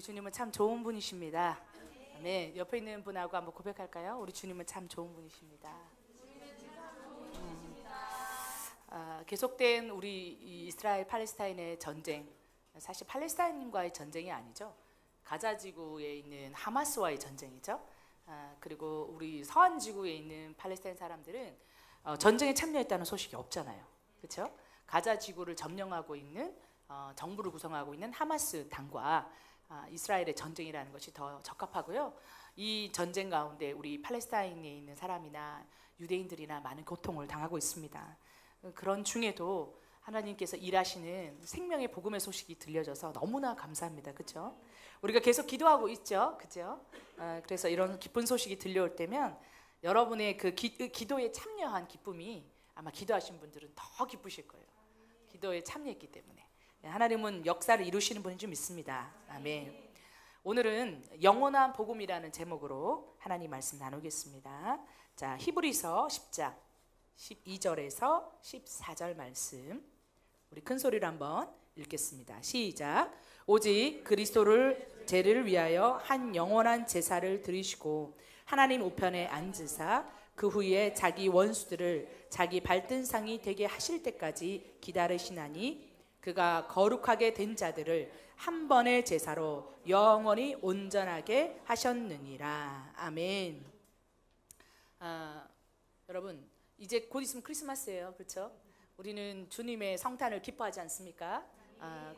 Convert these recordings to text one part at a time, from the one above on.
주님은 참 좋은 분이십니다. 네, 옆에 있는 분하고 한번 고백할까요? 우리 주님은 참 좋은 분이십니다. 계속된 우리 이스라엘 팔레스타인의 전쟁, 사실 팔레스타인과의 전쟁이 아니죠. 가자 지구에 있는 하마스와의 전쟁이죠. 그리고 우리 서한 지구에 있는 팔레스타인 사람들은 전쟁에 참여했다는 소식이 없잖아요. 그렇죠? 가자 지구를 점령하고 있는 정부를 구성하고 있는 하마스 당과 이스라엘의 전쟁이라는 것이 더 적합하고요. 이 전쟁 가운데 우리 팔레스타인에 있는 사람이나 유대인들이나 많은 고통을 당하고 있습니다. 그런 중에도 하나님께서 일하시는 생명의 복음의 소식이 들려져서 너무나 감사합니다. 그렇죠? 우리가 계속 기도하고 있죠. 그렇죠? 그래서 이런 기쁜 소식이 들려올 때면 여러분의 그 기도에 참여한 기쁨이 아마 기도하신 분들은 더 기쁘실 거예요. 기도에 참여했기 때문에. 하나님은 역사를 이루시는 분인 줄 믿습니다. 아멘. 오늘은 영원한 복음이라는 제목으로 하나님 말씀 나누겠습니다. 자, 히브리서 10장 12절에서 14절 말씀 우리 큰 소리로 한번 읽겠습니다. 시작. 오직 그리스도를 죄를 위하여 한 영원한 제사를 드리시고 하나님 우편에 앉으사 그 후에 자기 원수들을 자기 발등상이 되게 하실 때까지 기다리시나니 그가 거룩하게 된 자들을 한 번의 제사로 영원히 온전하게 하셨느니라. 아멘. 여러분 이제 곧 있으면 크리스마스예요. 그렇죠? 우리는 주님의 성탄을 기뻐하지 않습니까?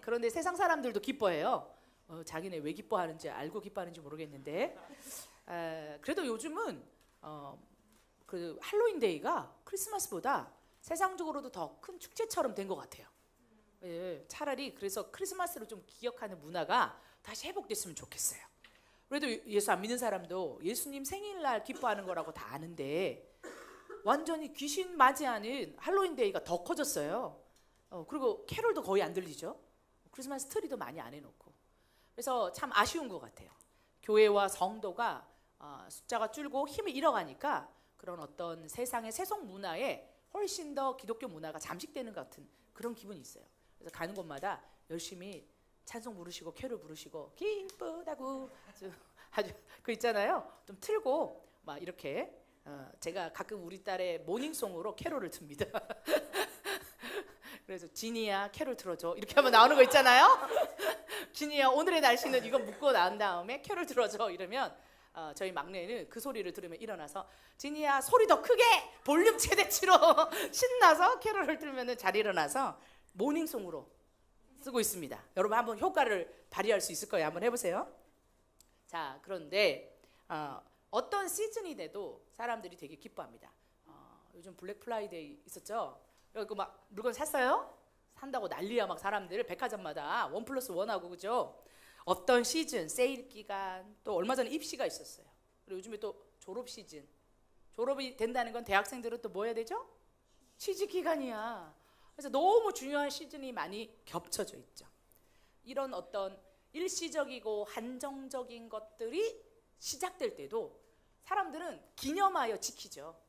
그런데 세상 사람들도 기뻐해요. 자기네 왜 기뻐하는지 알고 기뻐하는지 모르겠는데 그래도 요즘은 그 할로윈데이가 크리스마스보다 세상적으로도 더 큰 축제처럼 된 것 같아요. 예, 차라리 그래서 크리스마스를 좀 기억하는 문화가 다시 회복됐으면 좋겠어요. 그래도 예수 안 믿는 사람도 예수님 생일날 기뻐하는 거라고 다 아는데 완전히 귀신 맞이하는 할로윈데이가 더 커졌어요. 그리고 캐롤도 거의 안 들리죠. 크리스마스 트리도 많이 안 해놓고. 그래서 참 아쉬운 것 같아요. 교회와 성도가 숫자가 줄고 힘을 잃어가니까 그런 어떤 세상의 세속 문화에 훨씬 더 기독교 문화가 잠식되는 것 같은 그런 기분이 있어요. 그래서 가는 곳마다 열심히 찬송 부르시고 캐롤 부르시고 기쁘다고 아주 그 있잖아요. 좀 틀고 막 이렇게 제가 가끔 우리 딸의 모닝송으로 캐롤을 틉니다. 그래서 지니야 캐롤 틀어줘 이렇게 하면 나오는 거 있잖아요. 지니야 오늘의 날씨는 이거 묻고 나온 다음에 캐롤 틀어줘 이러면 저희 막내는 그 소리를 들으면 일어나서 지니야 소리 더 크게 볼륨 최대치로 신나서 캐롤을 틀면 잘 일어나서 모닝송으로 쓰고 있습니다. 여러분 한번 효과를 발휘할 수 있을 거예요. 한번 해보세요. 자, 그런데 어떤 시즌이 돼도 사람들이 되게 기뻐합니다. 요즘 블랙 프라이데이 있었죠? 그리고 막 물건 샀어요? 산다고 난리야. 막 사람들 백화점마다 1+1하고 그죠? 어떤 시즌, 세일 기간, 또 얼마 전에 입시가 있었어요. 그리고 요즘에 또 졸업 시즌. 졸업이 된다는 건 대학생들은 또 뭐 해야 되죠? 취직 기간이야. 그래서 너무 중요한 시즌이 많이 겹쳐져 있죠. 이런 어떤 일시적이고 한정적인 것들이 시작될 때도 사람들은 기념하여 지키죠.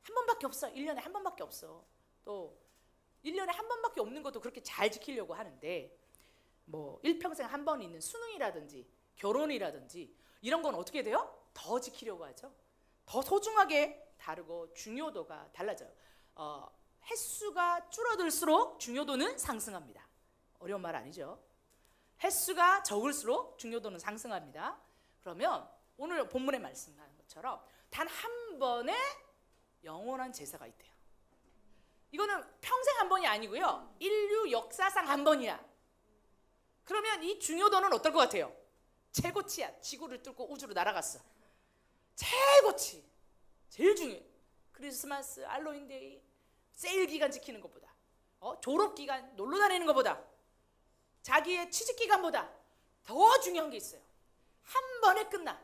한 번밖에 없어. 1년에 한 번밖에 없어. 또 1년에 한 번밖에 없는 것도 그렇게 잘 지키려고 하는데 뭐 일평생 한 번 있는 수능이라든지 결혼이라든지 이런 건 어떻게 돼요? 더 지키려고 하죠. 더 소중하게 다르고 중요도가 달라져요. 횟수가 줄어들수록 중요도는 상승합니다. 어려운 말 아니죠? 횟수가 적을수록 중요도는 상승합니다. 그러면 오늘 본문에 말씀하는 것처럼 단 한 번의 영원한 제사가 있대요. 이거는 평생 한 번이 아니고요. 인류 역사상 한 번이야. 그러면 이 중요도는 어떨 것 같아요? 최고치야. 지구를 뚫고 우주로 날아갔어. 최고치. 제일 중요해. 크리스마스, 할로윈데이, 세일 기간 지키는 것보다 졸업 기간, 놀러 다니는 것보다 자기의 취직 기간보다 더 중요한 게 있어요. 한 번에 끝나.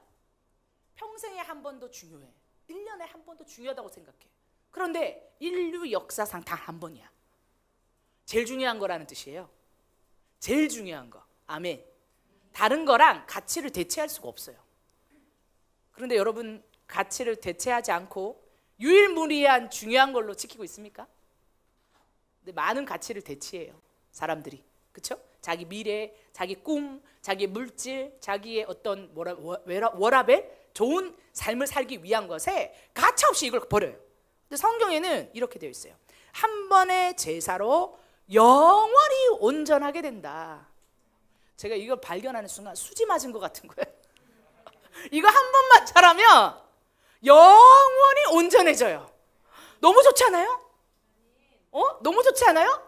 평생에 한 번도 중요해. 1년에 한 번도 중요하다고 생각해. 그런데 인류 역사상 단 한 번이야. 제일 중요한 거라는 뜻이에요. 제일 중요한 거. 아멘. 다른 거랑 가치를 대체할 수가 없어요. 그런데 여러분 가치를 대체하지 않고 유일무이한 중요한 걸로 지키고 있습니까? 근데 많은 가치를 대체해요. 사람들이. 그렇죠? 자기 미래, 자기 꿈, 자기 물질, 자기의 어떤 워라벨, 좋은 삶을 살기 위한 것에 가차없이 이걸 버려요. 근데 성경에는 이렇게 되어 있어요. 한 번의 제사로 영원히 온전하게 된다. 제가 이걸 발견하는 순간 수지 맞은 것 같은 거예요. 이거 한 번만 잘하면 영원히 온전해져요. 너무 좋지 않아요? 너무 좋지 않아요?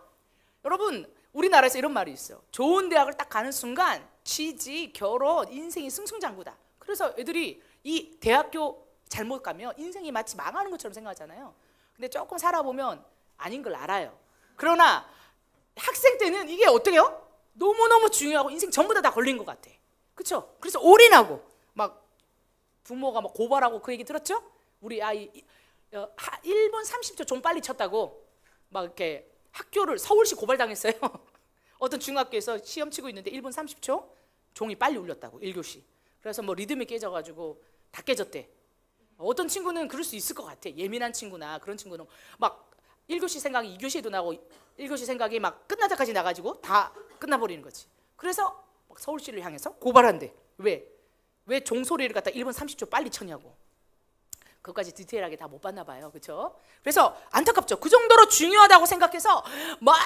여러분, 우리나라에서 이런 말이 있어요. 좋은 대학을 딱 가는 순간 취직, 결혼, 인생이 승승장구다. 그래서 애들이 이 대학교 잘못 가면 인생이 마치 망하는 것처럼 생각하잖아요. 근데 조금 살아보면 아닌 걸 알아요. 그러나 학생 때는 이게 어때요? 너무너무 중요하고 인생 전부 다 걸린 것 같아. 그렇죠? 그래서 올인하고 막 부모가 막 고발하고 그 얘기 들었죠? 우리 아이 1분 30초 좀 빨리 쳤다고 막 이렇게 학교를 서울시 고발당했어요. 어떤 중학교에서 시험 치고 있는데 1분 30초 종이 빨리 울렸다고 1교시. 그래서 뭐 리듬이 깨져가지고 다 깨졌대. 어떤 친구는 그럴 수 있을 것 같아. 예민한 친구나 그런 친구는 막 1교시 생각이 2교시에도 나고 1교시 생각이 막 끝날 때까지 나가지고 다 끝나버리는 거지. 그래서 막 서울시를 향해서 고발한대. 왜 종소리를 갖다 1분 30초 빨리 쳤냐고. 그것까지 디테일하게 다 못 봤나 봐요. 그렇죠? 그래서 안타깝죠. 그 정도로 중요하다고 생각해서 막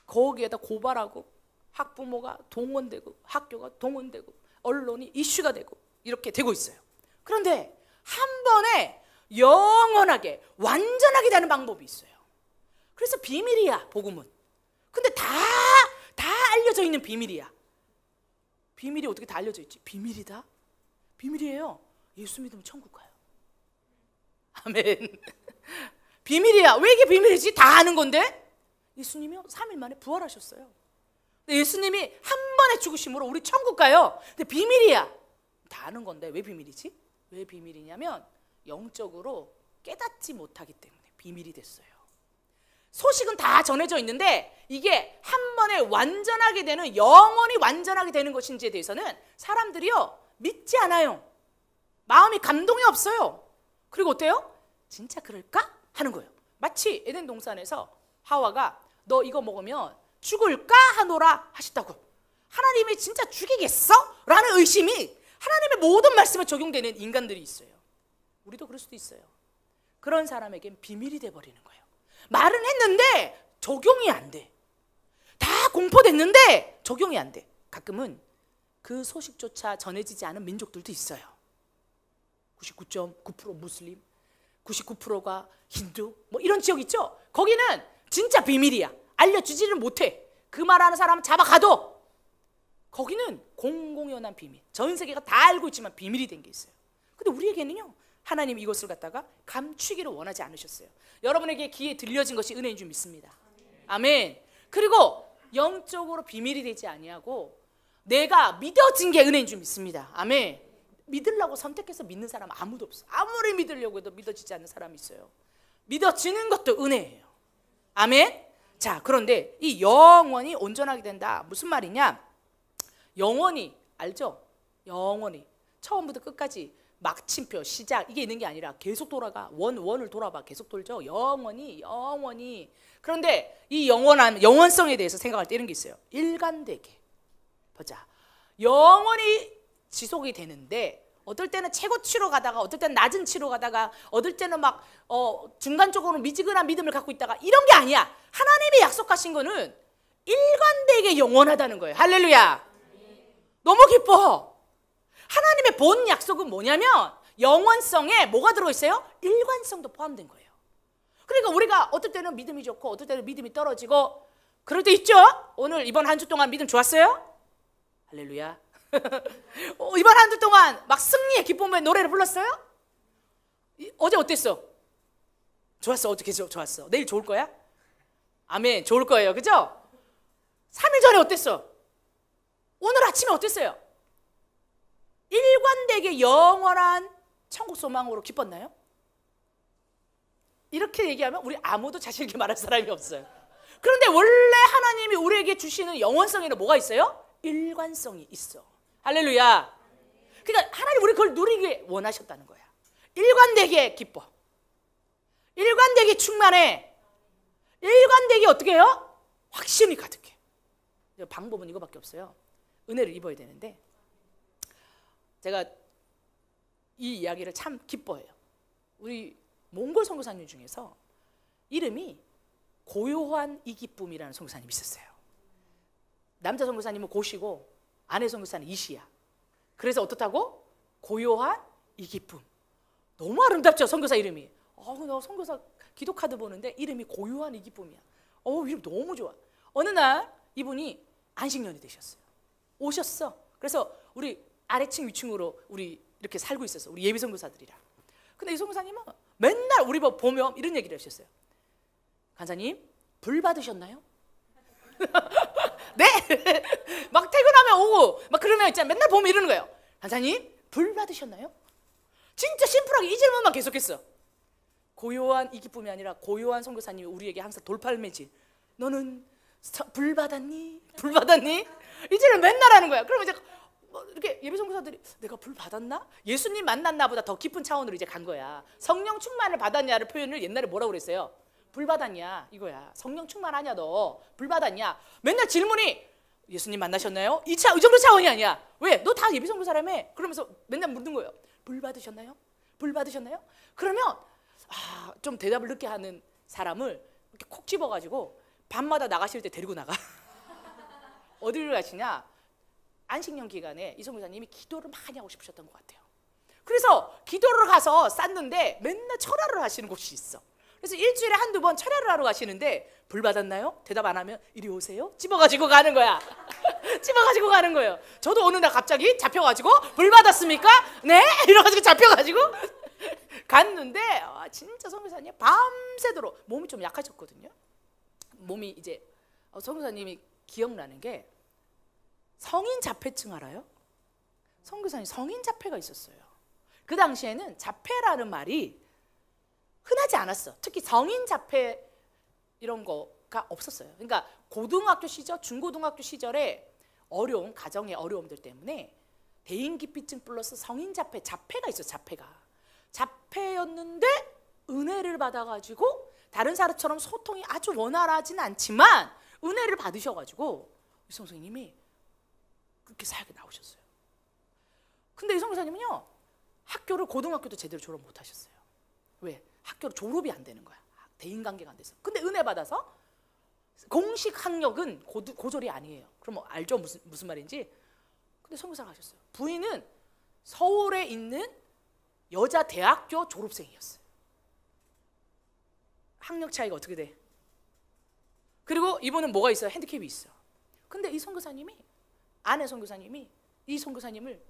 거기에다 고발하고 학부모가 동원되고 학교가 동원되고 언론이 이슈가 되고 이렇게 되고 있어요. 그런데 한 번에 영원하게 완전하게 되는 방법이 있어요. 그래서 비밀이야, 복음은. 근데 다 알려져 있는 비밀이야. 비밀이 어떻게 다 알려져 있지? 비밀이다? 비밀이에요. 예수 믿으면 천국 가요. 아멘. 비밀이야. 왜 이게 비밀이지? 다 아는 건데? 예수님이 3일 만에 부활하셨어요. 근데 예수님이 한 번의 죽으심으로 우리 천국 가요. 근데 비밀이야. 다 아는 건데 왜 비밀이지? 왜 비밀이냐면 영적으로 깨닫지 못하기 때문에 비밀이 됐어요. 소식은 다 전해져 있는데 이게 한 번에 완전하게 되는, 영원히 완전하게 되는 것인지에 대해서는 사람들이요 믿지 않아요. 마음이 감동이 없어요. 그리고 어때요? 진짜 그럴까? 하는 거예요. 마치 에덴 동산에서 하와가 너 이거 먹으면 죽을까 하노라 하셨다고. 하나님이 진짜 죽이겠어? 라는 의심이 하나님의 모든 말씀에 적용되는 인간들이 있어요. 우리도 그럴 수도 있어요. 그런 사람에겐 비밀이 돼버리는 거예요. 말은 했는데 적용이 안 돼. 다 공포됐는데 적용이 안 돼. 가끔은 그 소식조차 전해지지 않은 민족들도 있어요. 99.9% 무슬림, 99%가 힌두, 뭐 이런 지역 있죠? 거기는 진짜 비밀이야. 알려주지를 못해. 그 말하는 사람은 잡아가도 거기는 공공연한 비밀. 전 세계가 다 알고 있지만 비밀이 된 게 있어요. 근데 우리에게는요, 하나님 이것을 갖다가 감추기를 원하지 않으셨어요. 여러분에게 귀에 들려진 것이 은혜인 줄 믿습니다. 아멘. 그리고 영적으로 비밀이 되지 아니하고 내가 믿어진 게 은혜인 줄 믿습니다. 아멘. 믿으려고 선택해서 믿는 사람 아무도 없어. 아무리 믿으려고 해도 믿어지지 않는 사람이 있어요. 믿어지는 것도 은혜예요. 아멘. 자, 그런데 이 영원히 온전하게 된다. 무슨 말이냐? 영원히, 알죠? 영원히 처음부터 끝까지 마침표, 시작 이게 있는 게 아니라 계속 돌아가. 원을 돌아봐. 계속 돌죠. 영원히. 그런데 이 영원성에 대해서 생각할 때 이런 게 있어요. 일관되게 보자. 영원히 지속이 되는데 어떨 때는 최고치로 가다가 어떨 때는 낮은 치로 가다가 어떨 때는 막 중간적으로 미지근한 믿음을 갖고 있다가 이런 게 아니야. 하나님이 약속하신 거는 일관되게 영원하다는 거예요. 할렐루야. 너무 기뻐. 하나님의 본 약속은 뭐냐면 영원성에 뭐가 들어있어요? 일관성도 포함된 거예요. 그러니까 우리가 어떨 때는 믿음이 좋고 어떨 때는 믿음이 떨어지고 그럴 때 있죠? 오늘 이번 한 주 동안 믿음 좋았어요? 할렐루야. 이번 한 주 동안 막 승리의 기쁨의 노래를 불렀어요? 어제 어땠어? 좋았어. 어떻게 좋았어? 내일 좋을 거야? 아멘. 좋을 거예요. 그죠? 3일 전에 어땠어? 오늘 아침에 어땠어요? 일관되게 영원한 천국 소망으로 기뻤나요? 이렇게 얘기하면 우리 아무도 자신 있게 말할 사람이 없어요. 그런데 원래 하나님이 우리에게 주시는 영원성에는 뭐가 있어요? 일관성이 있어. 할렐루야. 그러니까 하나님 우리 그걸 누리게 원하셨다는 거야. 일관되게 기뻐. 일관되게 충만해. 일관되게 어떻게 해요? 확신이 가득해. 방법은 이거밖에 없어요. 은혜를 입어야 되는데, 제가 이 이야기를 참 기뻐해요. 우리 몽골 선교사님 중에서 이름이 고요한 이 기쁨이라는 선교사님이 있었어요. 남자 선교사님은 고시고 아내 선교사는 이시야. 그래서 어떻다고? 고요한 이 기쁨. 너무 아름답죠, 선교사 이름이. 나 선교사 기도 카드 보는데 이름이 고요한 이 기쁨이야. 이름 너무 좋아. 어느 날 이분이 안식년이 되셨어요. 오셨어. 그래서 우리 아래층 위층으로 우리 이렇게 살고 있었어. 우리 예비 선교사들이랑. 근데 이 선교사님은 맨날 우리 보면 이런 얘기를 하셨어요. 간사님, 불 받으셨나요? 네. 막 퇴근하면 오고 막 그러면 있잖아. 맨날 보면 이러는 거예요. 간사님, 불 받으셨나요? 진짜 심플하게 이 질문만 계속했어. 고요한 이 기쁨이 아니라 고요한 선교사님이 우리에게 항상 돌팔매질. 너는 불 받았니? 불 받았니? 이 질문 맨날 하는 거야. 그러면 이제 이렇게 예배 선교사들이 내가 불 받았나? 예수님 만났나 보다 더 깊은 차원으로 이제 간 거야. 성령 충만을 받았냐를 표현을 옛날에 뭐라고 그랬어요? 불 받았냐 이거야. 성령 충만하냐 너? 불 받았냐? 맨날 질문이 예수님 만나셨나요? 이 정도 차원이 아니야. 왜? 너 다 예비 선교사라며? 그러면서 맨날 묻는 거예요. 불 받으셨나요? 불 받으셨나요? 그러면 좀 대답을 늦게 하는 사람을 이렇게 콕 집어가지고 밤마다 나가실 때 데리고 나가. 어디를 가시냐? 안식년 기간에 이 선교사님이 기도를 많이 하고 싶으셨던 것 같아요. 그래서 기도를 가서 쌌는데 맨날 철야를 하시는 곳이 있어. 그래서 일주일에 한두 번 철야를 하러 가시는데 불 받았나요? 대답 안 하면 이리 오세요? 집어가지고 가는 거야. 집어가지고 가는 거예요. 저도 어느 날 갑자기 잡혀가지고 불 받았습니까? 네? 이래가지고 잡혀가지고 갔는데 진짜 선교사님 밤새도록 몸이 좀 약하셨거든요. 몸이 이제 선교사님이 기억나는 게 성인 자폐증 알아요? 선교사님 성인 자폐가 있었어요. 그 당시에는 자폐라는 말이 흔하지 않았어. 특히 성인 자폐 이런 거가 없었어요. 그러니까 고등학교 시절, 중고등학교 시절에 어려운 가정의 어려움들 때문에 대인기피증 플러스 성인 자폐, 자폐가 있어. 자폐였는데 은혜를 받아가지고 다른 사람처럼 소통이 아주 원활하진 않지만 은혜를 받으셔가지고 이 선생님이 그렇게 사역에 나오셨어요. 근데 이 선교사님은요 학교를 고등학교도 제대로 졸업 못 하셨어요. 왜? 학교로 졸업이 안 되는 거야. 대인관계가 안 돼서. 근데 은혜 받아서 공식 학력은 고졸이 아니에요. 그럼 뭐 알죠? 무슨 말인지? 근데 선교사가 하셨어요. 부인은 서울에 있는 여자 대학교 졸업생이었어요. 학력 차이가 어떻게 돼? 그리고 이분은 뭐가 있어요? 핸디캡이 있어. 근데 이 선교사님이 아내 선교사님이 이 선교사님을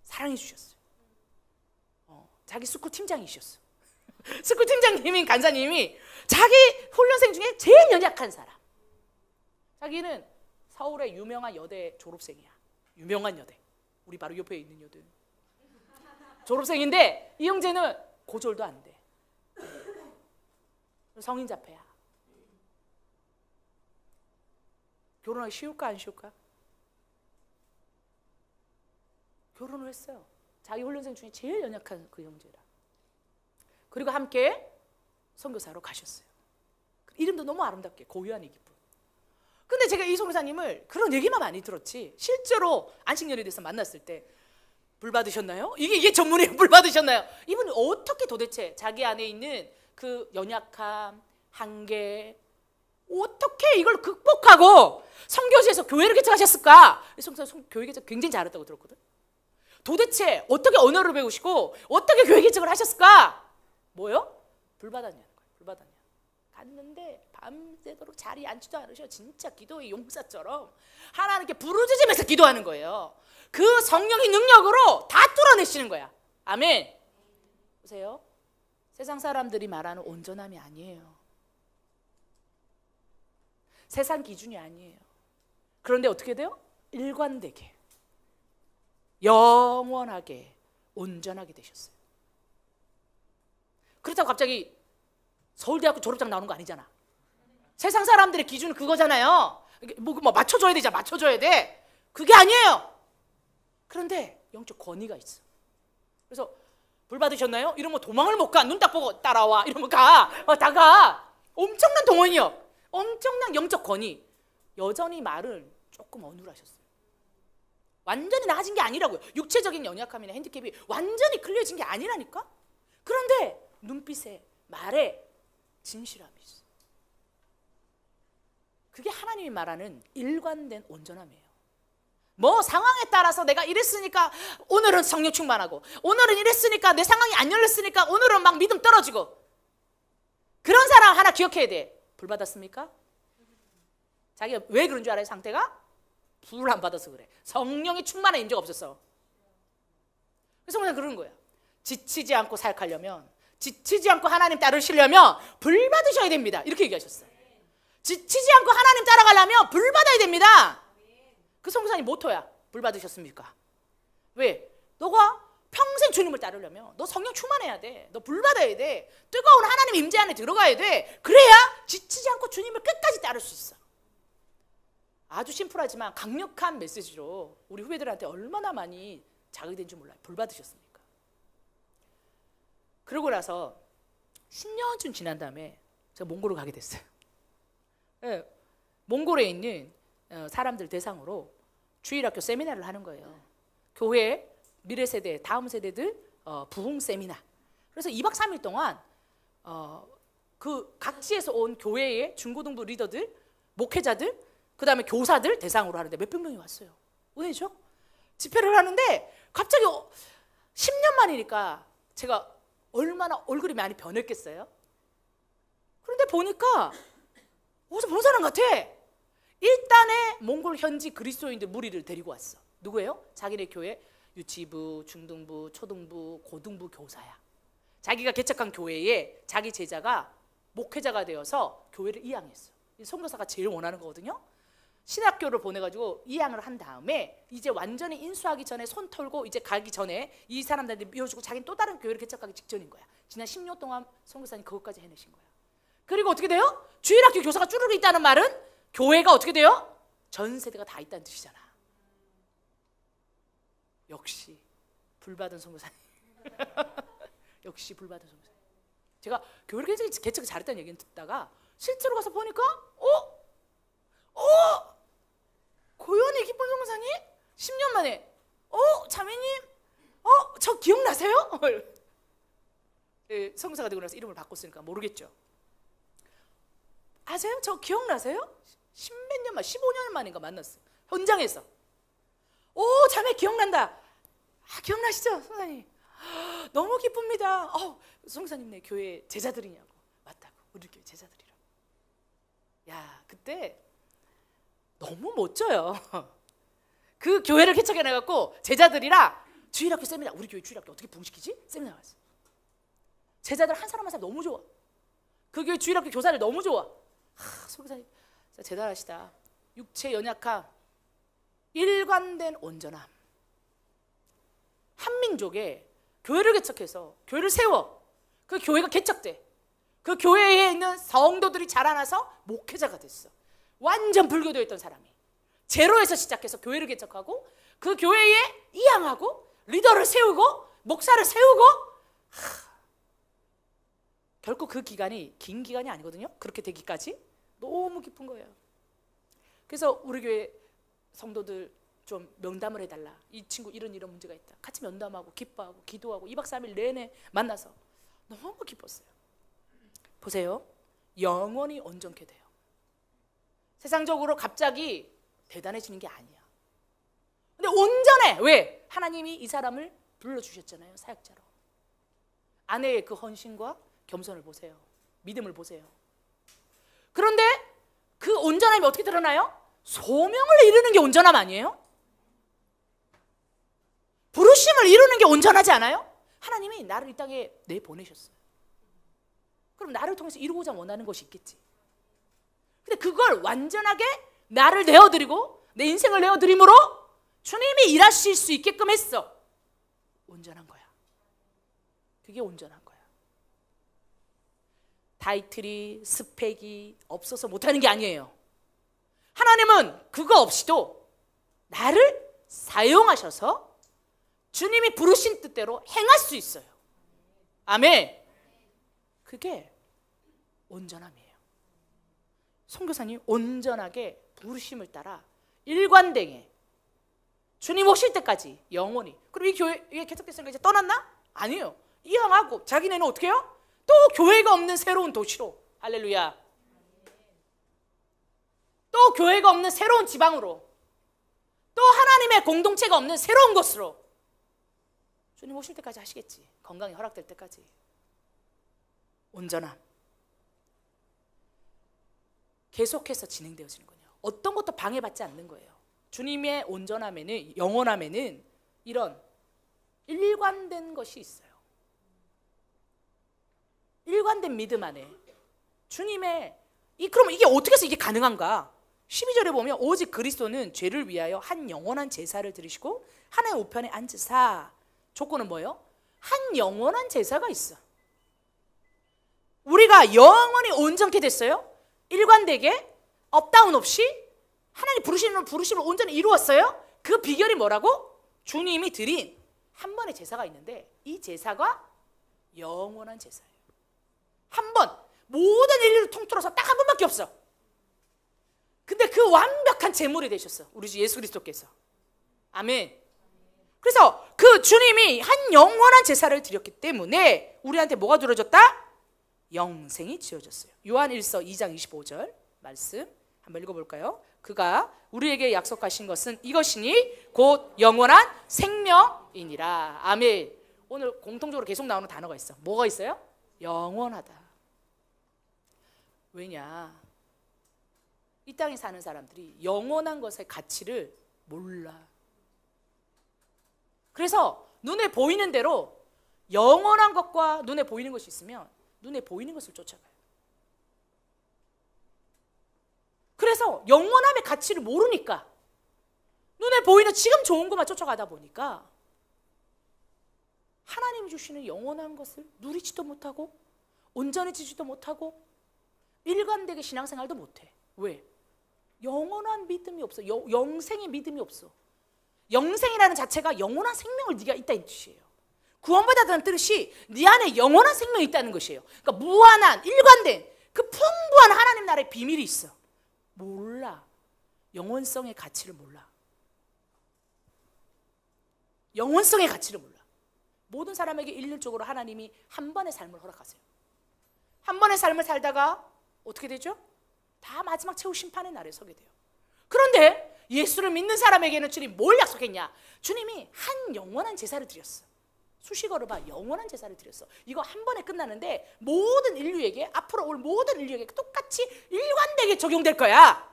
사랑해 주셨어요. 자기 스쿨 팀장이셨어. 스쿨 팀장님인 간사님이 자기 훈련생 중에 제일 연약한 사람. 자기는 서울의 유명한 여대 졸업생이야. 유명한 여대. 우리 바로 옆에 있는 여대. 졸업생인데 이 형제는 고졸도 안 돼. 성인 자폐야. 결혼하기 쉬울까 안 쉬울까? 결혼을 했어요. 자기 훈련생 중에 제일 연약한 그 형제라. 그리고 함께 선교사로 가셨어요. 이름도 너무 아름답게 고요한 이 기쁨. 근데 제가 이 선교사님을 그런 얘기만 많이 들었지 실제로 안식년에 대해서 만났을 때 불 받으셨나요? 이게 전문이에요. 불 받으셨나요? 이분은 어떻게 도대체 자기 안에 있는 그 연약함, 한계 어떻게 이걸 극복하고 선교지에서 교회를 개척하셨을까? 이 선교사님 교회 개척 굉장히 잘했다고 들었거든. 도대체 어떻게 언어를 배우시고 어떻게 교회 개척을 하셨을까? 뭐요? 불 받았냐는 거예요. 불 받았냐. 갔는데 밤새도록 자리에 앉지도 않으셔. 진짜 기도의 용사처럼 하나님께 부르짖으면서 기도하는 거예요. 그 성령의 능력으로 다 뚫어내시는 거야. 아멘. 보세요. 세상 사람들이 말하는 온전함이 아니에요. 세상 기준이 아니에요. 그런데 어떻게 돼요? 일관되게 영원하게 온전하게 되셨어요. 그렇다고 갑자기 서울대학교 졸업장 나오는 거 아니잖아. 세상 사람들의 기준은 그거잖아요. 뭐 맞춰줘야 되잖아. 맞춰줘야 돼. 그게 아니에요. 그런데 영적 권위가 있어. 그래서 불 받으셨나요? 이러면 도망을 못 가. 눈 딱 보고 따라와. 이러면 가. 다가. 엄청난 동원이요. 엄청난 영적 권위. 여전히 말은 조금 어눌하셨어요. 완전히 나아진 게 아니라고요. 육체적인 연약함이나 핸디캡이 완전히 클리어진 게 아니라니까. 그런데 눈빛에, 말에 진실함이 있어. 그게 하나님이 말하는 일관된 온전함이에요. 뭐 상황에 따라서 내가 이랬으니까 오늘은 성령 충만하고, 오늘은 이랬으니까 내 상황이 안 열렸으니까 오늘은 막 믿음 떨어지고, 그런 사람 하나 기억해야 돼. 불 받았습니까? 자기가 왜 그런 줄 알아요? 상태가? 불을 안 받아서 그래. 성령이 충만한 인재가 없었어. 그래서 그냥 그러는 거야. 지치지 않고 사역하려면, 지치지 않고 하나님 따르시려면 불 받으셔야 됩니다. 이렇게 얘기하셨어요. 지치지 않고 하나님 따라가려면 불 받아야 됩니다. 그 선교사님 모토야. 불 받으셨습니까? 왜? 너가 평생 주님을 따르려면 너 성령 충만해야 돼. 너 불 받아야 돼. 뜨거운 하나님 임재 안에 들어가야 돼. 그래야 지치지 않고 주님을 끝까지 따를 수 있어. 아주 심플하지만 강력한 메시지로 우리 후배들한테 얼마나 많이 자극이 된 줄 몰라요. 불 받으셨습니까? 그러고 나서 10년쯤 지난 다음에 제가 몽골을 가게 됐어요. 네, 몽골에 있는 사람들 대상으로 주일학교 세미나를 하는 거예요. 교회 미래 세대, 다음 세대들 부흥 세미나. 그래서 2박 3일 동안 그 각지에서 온 교회의 중고등부 리더들, 목회자들, 그 다음에 교사들 대상으로 하는데 몇백 명이 왔어요. 왜죠? 집회를 하는데 갑자기 10년 만이니까 제가 얼마나 얼굴이 많이 변했겠어요? 그런데 보니까 어디서 본 사람 같아. 일단의 몽골 현지 그리스도인들 무리를 데리고 왔어. 누구예요? 자기네 교회 유치부, 중등부, 초등부, 고등부 교사야. 자기가 개척한 교회에 자기 제자가 목회자가 되어서 교회를 이양했어. 선교사가 제일 원하는 거거든요. 신학교를 보내가지고 이양을 한 다음에 이제 완전히 인수하기 전에 손 털고 이제 가기 전에 이 사람들한테 미워주고 자기는 또 다른 교회를 개척하기 직전인 거야. 지난 10년 동안 선교사님 그것까지 해내신 거야. 그리고 어떻게 돼요? 주일학교 교사가 쭈르르 있다는 말은 교회가 어떻게 돼요? 전 세대가 다 있다는 뜻이잖아. 역시 불받은 선교사님. 역시 불받은 선교사님. 제가 교회를 개척을 잘했다는 얘기는 듣다가 실제로 가서 보니까 고현이 기쁜 선교사님? 10년 만에 자매님? 저 기억나세요? 선교사가 되고 나서 이름을 바꿨으니까 모르겠죠. 아세요? 저 기억나세요? 10몇 년 만, 15년 만인가 만났어. 현장에서. 자매 기억난다. 기억나시죠? 선교사님. 너무 기쁩니다. 선교사님 네 교회 제자들이냐고. 맞다고. 우리 교회 제자들이라고. 야, 그때 너무 멋져요. 그 교회를 개척해내갖고 제자들이랑 주일학교 세미나, 우리 교회 주일학교 어떻게 부흥시키지? 세미나 갔어. 제자들 한 사람 한 사람 너무 좋아. 그 교회 주일학교 교사들 너무 좋아. 선교사님 대단하시다. 육체 연약함, 일관된 온전함. 한민족에 교회를 개척해서 교회를 세워. 그 교회가 개척돼. 그 교회에 있는 성도들이 자라나서 목회자가 됐어. 완전 불교도였던 사람이 제로에서 시작해서 교회를 개척하고 그 교회에 이양하고 리더를 세우고 목사를 세우고. 결코 그 기간이 긴 기간이 아니거든요. 그렇게 되기까지 너무 깊은 거예요. 그래서 우리 교회 성도들 좀 면담을 해달라. 이 친구 이런 문제가 있다. 같이 면담하고 기뻐하고 기도하고 2박 3일 내내 만나서 너무 기뻤어요. 보세요. 영원히 온전케 돼요. 세상적으로 갑자기 대단해지는 게 아니야. 근데 온전해. 왜? 하나님이 이 사람을 불러주셨잖아요. 사역자로. 아내의 그 헌신과 겸손을 보세요. 믿음을 보세요. 그런데 그 온전함이 어떻게 드러나요? 소명을 이루는 게 온전함 아니에요? 부르심을 이루는 게 온전하지 않아요? 하나님이 나를 이 땅에 내보내셨어요. 그럼 나를 통해서 이루고자 원하는 것이 있겠지. 근데 그걸 완전하게 나를 내어드리고 내 인생을 내어드림으로 주님이 일하실 수 있게끔 했어. 온전한 거야. 그게 온전한 거야. 타이틀이 스펙이 없어서 못하는 게 아니에요. 하나님은 그거 없이도 나를 사용하셔서 주님이 부르신 뜻대로 행할 수 있어요. 아멘. 그게 온전함이에요. 선교사님 온전하게 부르심을 따라 일관되게 주님 오실 때까지 영원히. 그리고 이 교회 이게 개척됐으니까 이제 떠났나? 아니에요. 이왕하고 자기네는 어떻게 해요? 또 교회가 없는 새로운 도시로, 할렐루야, 또 교회가 없는 새로운 지방으로, 또 하나님의 공동체가 없는 새로운 곳으로 주님 오실 때까지 하시겠지. 건강이 허락될 때까지. 온전함 계속해서 진행되어지는 거예요. 어떤 것도 방해받지 않는 거예요. 주님의 온전함에는, 영원함에는 이런 일관된 것이 있어요. 일관된 믿음 안에 주님의 그럼 이게 어떻게 해서 이게 가능한가? 12절에 보면 오직 그리스도는 죄를 위하여 한 영원한 제사를 드리시고 하나의 우편에 앉으사. 조건은 뭐예요? 한 영원한 제사가 있어. 우리가 영원히 온전케 됐어요. 일관되게 업다운 없이 하나님 부르심을 온전히 이루었어요. 그 비결이 뭐라고? 주님이 드린 한 번의 제사가 있는데 이 제사가 영원한 제사예요. 한 번, 모든 인류를 통틀어서 딱 한 번밖에 없어. 근데 그 완벽한 제물이 되셨어, 우리 주 예수 그리스도께서. 아멘. 그래서 그 주님이 한 영원한 제사를 드렸기 때문에 우리한테 뭐가 주어졌다? 영생이 지어졌어요. 요한 1서 2장 25절 말씀 한번 읽어볼까요? 그가 우리에게 약속하신 것은 이것이니 곧 영원한 생명이니라. 아멘. 오늘 공통적으로 계속 나오는 단어가 있어. 뭐가 있어요? 영원하다. 왜냐? 이 땅에 사는 사람들이 영원한 것의 가치를 몰라. 그래서 눈에 보이는 대로 영원한 것과 눈에 보이는 것이 있으면 눈에 보이는 것을 쫓아가요. 그래서 영원함의 가치를 모르니까 눈에 보이는 지금 좋은 것만 쫓아가다 보니까 하나님이 주시는 영원한 것을 누리지도 못하고 온전해지지도 못하고 일관되게 신앙생활도 못해. 왜? 영원한 믿음이 없어. 영생의 믿음이 없어. 영생이라는 자체가 영원한 생명을 네가 있다는 뜻이에요. 구원받았다는 뜻이 네 안에 영원한 생명이 있다는 것이에요. 그러니까 무한한 일관된 그 풍부한 하나님 나라의 비밀이 있어. 몰라. 영원성의 가치를 몰라. 영원성의 가치를 몰라. 모든 사람에게 일률적으로 하나님이 한 번의 삶을 허락하세요. 한 번의 삶을 살다가 어떻게 되죠? 다 마지막 최후 심판의 날에 서게 돼요. 그런데 예수를 믿는 사람에게는 주님 뭘 약속했냐? 주님이 한 영원한 제사를 드렸어. 수식어로 봐. 영원한 제사를 드렸어. 이거 한 번에 끝나는데 모든 인류에게, 앞으로 올 모든 인류에게 똑같이 일관되게 적용될 거야.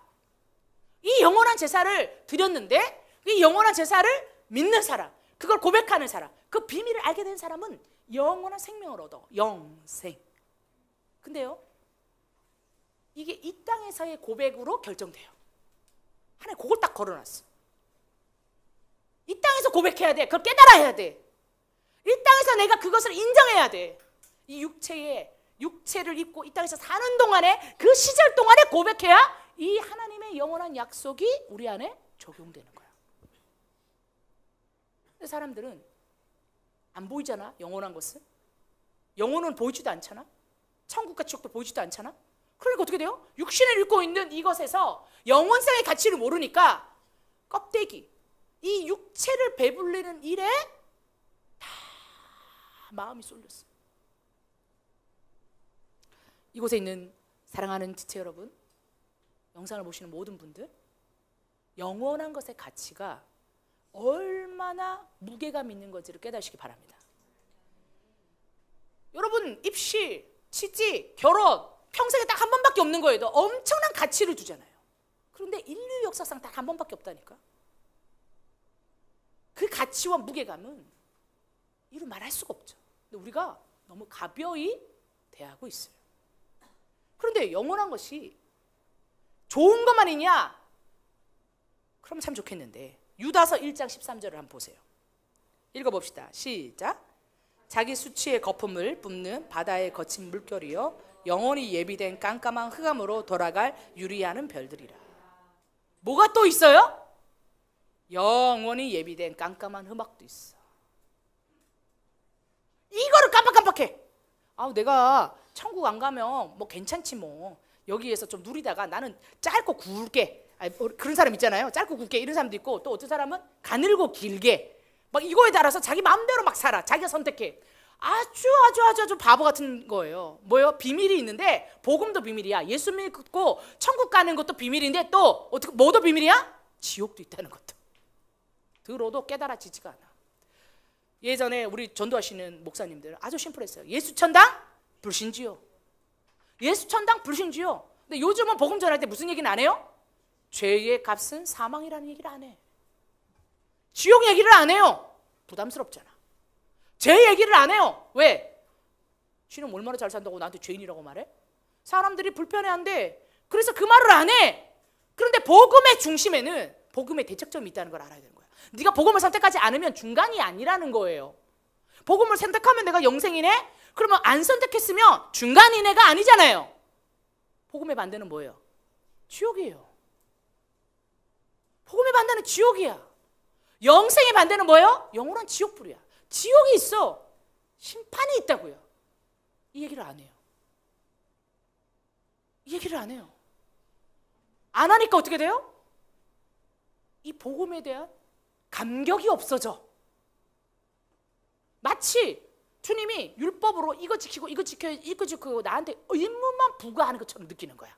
이 영원한 제사를 드렸는데 이 영원한 제사를 믿는 사람, 그걸 고백하는 사람, 그 비밀을 알게 된 사람은 영원한 생명을 얻어. 영생. 근데요, 이게 이 땅에서의 고백으로 결정돼요. 하나님 그걸 딱 걸어놨어. 이 땅에서 고백해야 돼. 그걸 깨달아야 돼. 이 땅에서 내가 그것을 인정해야 돼. 이 육체를 입고 이 땅에서 사는 동안에, 그 시절 동안에 고백해야 이 하나님의 영원한 약속이 우리 안에 적용되는 거야. 근데 사람들은 안 보이잖아, 영원한 것은. 영혼은 보이지도 않잖아. 천국과 지옥도 보이지도 않잖아. 그러니까 어떻게 돼요? 육신을 입고 있는 이것에서 영원성의 가치를 모르니까 껍데기, 이 육체를 배불리는 일에 다 마음이 쏠렸어. 이곳에 있는 사랑하는 지체 여러분, 영상을 보시는 모든 분들, 영원한 것의 가치가 얼마나 무게감 있는 건지를 깨달으시기 바랍니다. 여러분, 입시, 취직, 결혼 평생에 딱 한 번밖에 없는 거에도 엄청난 가치를 두잖아요. 그런데 인류 역사상 딱 한 번밖에 없다니까. 그 가치와 무게감은 이루 말할 수가 없죠. 근데 우리가 너무 가벼이 대하고 있어요. 그런데 영원한 것이 좋은 것만이냐? 그럼 참 좋겠는데 유다서 1장 13절을 한번 보세요. 읽어봅시다. 시작. 자기 수치의 거품을 뿜는 바다의 거친 물결이요 영원히 예비된 깜깜한 흑암으로 돌아갈 유리하는 별들이라. 뭐가 또 있어요? 영원히 예비된 깜깜한 흑암도 있어. 이거를 깜빡깜빡해. 내가 천국 안 가면 뭐 괜찮지 뭐. 여기에서 좀 누리다가 나는 짧고 굵게 그런 사람 있잖아요. 짧고 굵게 이런 사람도 있고, 또 어떤 사람은 가늘고 길게 막 이거에 따라서 자기 마음대로 막 살아. 자기가 선택해. 아주 바보 같은 거예요. 뭐요? 비밀이 있는데 복음도 비밀이야. 예수 믿고 천국 가는 것도 비밀인데 또 어떻게 뭐도 비밀이야? 지옥도 있다는 것도 들어도 깨달아지지가 않아. 예전에 우리 전도하시는 목사님들은 아주 심플했어요. 예수 천당 불신지요. 예수 천당 불신지요. 근데 요즘은 복음 전할 때 무슨 얘기는 안 해요? 죄의 값은 사망이라는 얘기를 안 해. 지옥 얘기를 안 해요. 부담스럽잖아. 죄 얘기를 안 해요. 왜? 지는 얼마나 잘 산다고 나한테 죄인이라고 말해? 사람들이 불편해한대. 그래서 그 말을 안 해. 그런데 복음의 중심에는 복음의 대척점이 있다는 걸 알아야 되는 거야. 네가 복음을 선택하지 않으면 중간이 아니라는 거예요. 복음을 선택하면 내가 영생이네? 그러면 안 선택했으면 중간인 애가 아니잖아요. 복음의 반대는 뭐예요? 지옥이에요. 복음의 반대는 지옥이야. 영생의 반대는 뭐예요? 영원한 지옥불이야. 지옥이 있어. 심판이 있다고요. 이 얘기를 안 해요. 이 얘기를 안 해요. 안 하니까 어떻게 돼요? 이 복음에 대한 감격이 없어져. 마치 주님이 율법으로 이거 지키고 이거 지켜야 이거 지키고 나한테 의무만 부과하는 것처럼 느끼는 거야.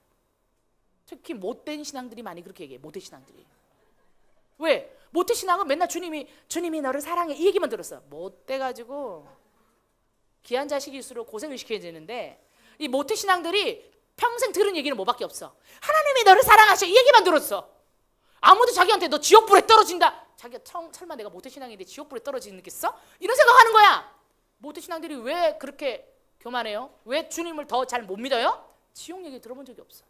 특히 못된 신앙들이 많이 그렇게 얘기해. 못된 신앙들이. 왜? 못된 신앙은 맨날 주님이 너를 사랑해 이 얘기만 들었어. 못돼가지고 귀한 자식일수록 고생을 시켜야 되는데 이 못된 신앙들이 평생 들은 얘기는 뭐밖에 없어. 하나님이 너를 사랑하셔 이 얘기만 들었어. 아무도 자기한테 너 지옥불에 떨어진다. 자기가 설마 내가 못된 신앙인데 지옥불에 떨어지겠어? 이런 생각하는 거야. 못된 신앙들이 왜 그렇게 교만해요? 왜 주님을 더 잘 못 믿어요? 지옥 얘기 들어본 적이 없어.